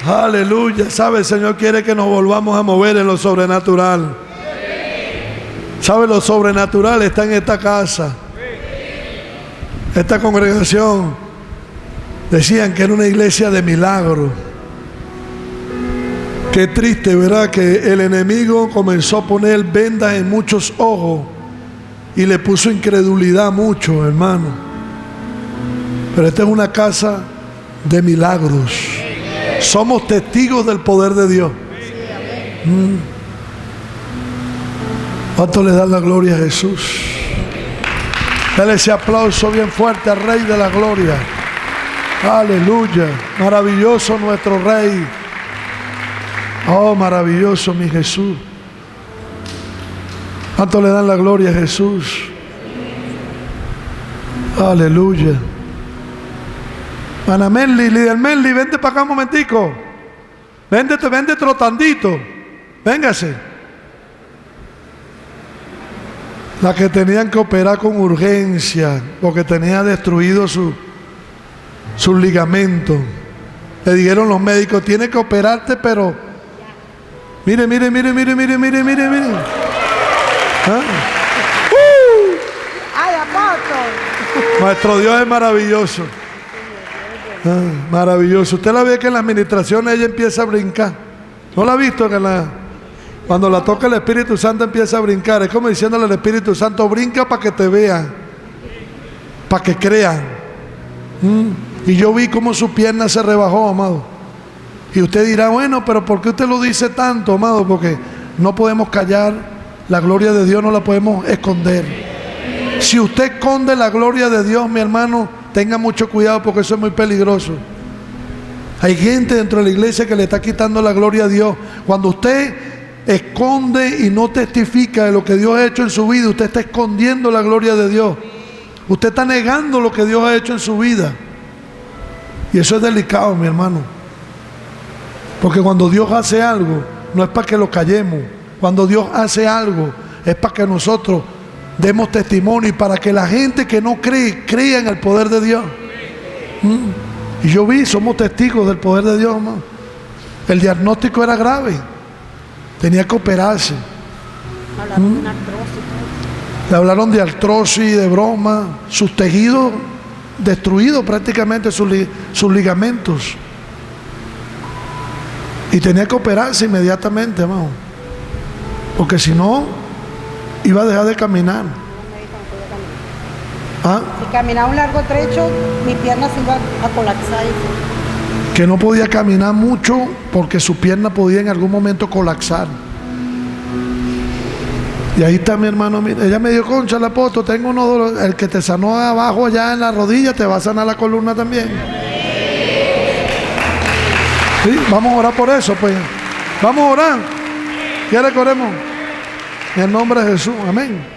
Aleluya. ¿Sabe? El Señor quiere que nos volvamos a mover en lo sobrenatural. ¿Sabe? Lo sobrenatural está en esta casa. Esta congregación decían que era una iglesia de milagros. Qué triste, ¿verdad? Que el enemigo comenzó a poner vendas en muchos ojos y le puso incredulidad a muchos, hermano. Pero esta es una casa de milagros. Somos testigos del poder de Dios. ¿Cuánto le dan la gloria a Jesús? Dale ese aplauso bien fuerte al Rey de la Gloria. Aleluya. Maravilloso nuestro Rey. Oh, maravilloso mi Jesús. ¿Cuánto le dan la gloria a Jesús? Aleluya. Ana Merly, líder Merly, vente para acá un momentico. Vente trotandito. Véngase. La que tenían que operar con urgencia porque tenía destruido sus ligamentos. Le dijeron los médicos, tiene que operarte, pero mire. ¿Ah? ¡Ay, apóstol! Nuestro Dios es maravilloso. Maravilloso. Usted la ve que en la administración ella empieza a brincar. ¿No la ha visto? Que cuando la toca el Espíritu Santo empieza a brincar. Es como diciéndole al Espíritu Santo, brinca para que te vean, para que crean. Y yo vi cómo su pierna se rebajó, amado. Y usted dirá, bueno, pero ¿por qué usted lo dice tanto, amado? Porque no podemos callar. La gloria de Dios no la podemos esconder. Si usted esconde la gloria de Dios, mi hermano, tenga mucho cuidado porque eso es muy peligroso. Hay gente dentro de la iglesia que le está quitando la gloria a Dios. Cuando usted esconde y no testifica de lo que Dios ha hecho en su vida, usted está escondiendo la gloria de Dios. Usted está negando lo que Dios ha hecho en su vida. Y eso es delicado, mi hermano. Porque cuando Dios hace algo, no es para que lo callemos. Cuando Dios hace algo, es para que nosotros demos testimonio y para que la gente que no cree, crea en el poder de Dios. Y yo vi, somos testigos del poder de Dios, hermano. El diagnóstico era grave. Tenía que operarse. Le hablaron de artrosis, de broma, sus tejidos destruidos prácticamente, sus ligamentos. Y tenía que operarse inmediatamente, hermano. Porque si no, iba a dejar de caminar. Si caminaba un largo trecho, mi pierna se iba a colapsar. Que no podía caminar mucho porque su pierna podía en algún momento colapsar. Y ahí está mi hermano. Ella me dijo, concha, el apóstol, tengo uno dolor. El que te sanó abajo allá en la rodilla, te va a sanar la columna también. Sí, vamos a orar por eso, pues. Vamos a orar. ¿Quiere que oremos? En el nombre de Jesús. Amén.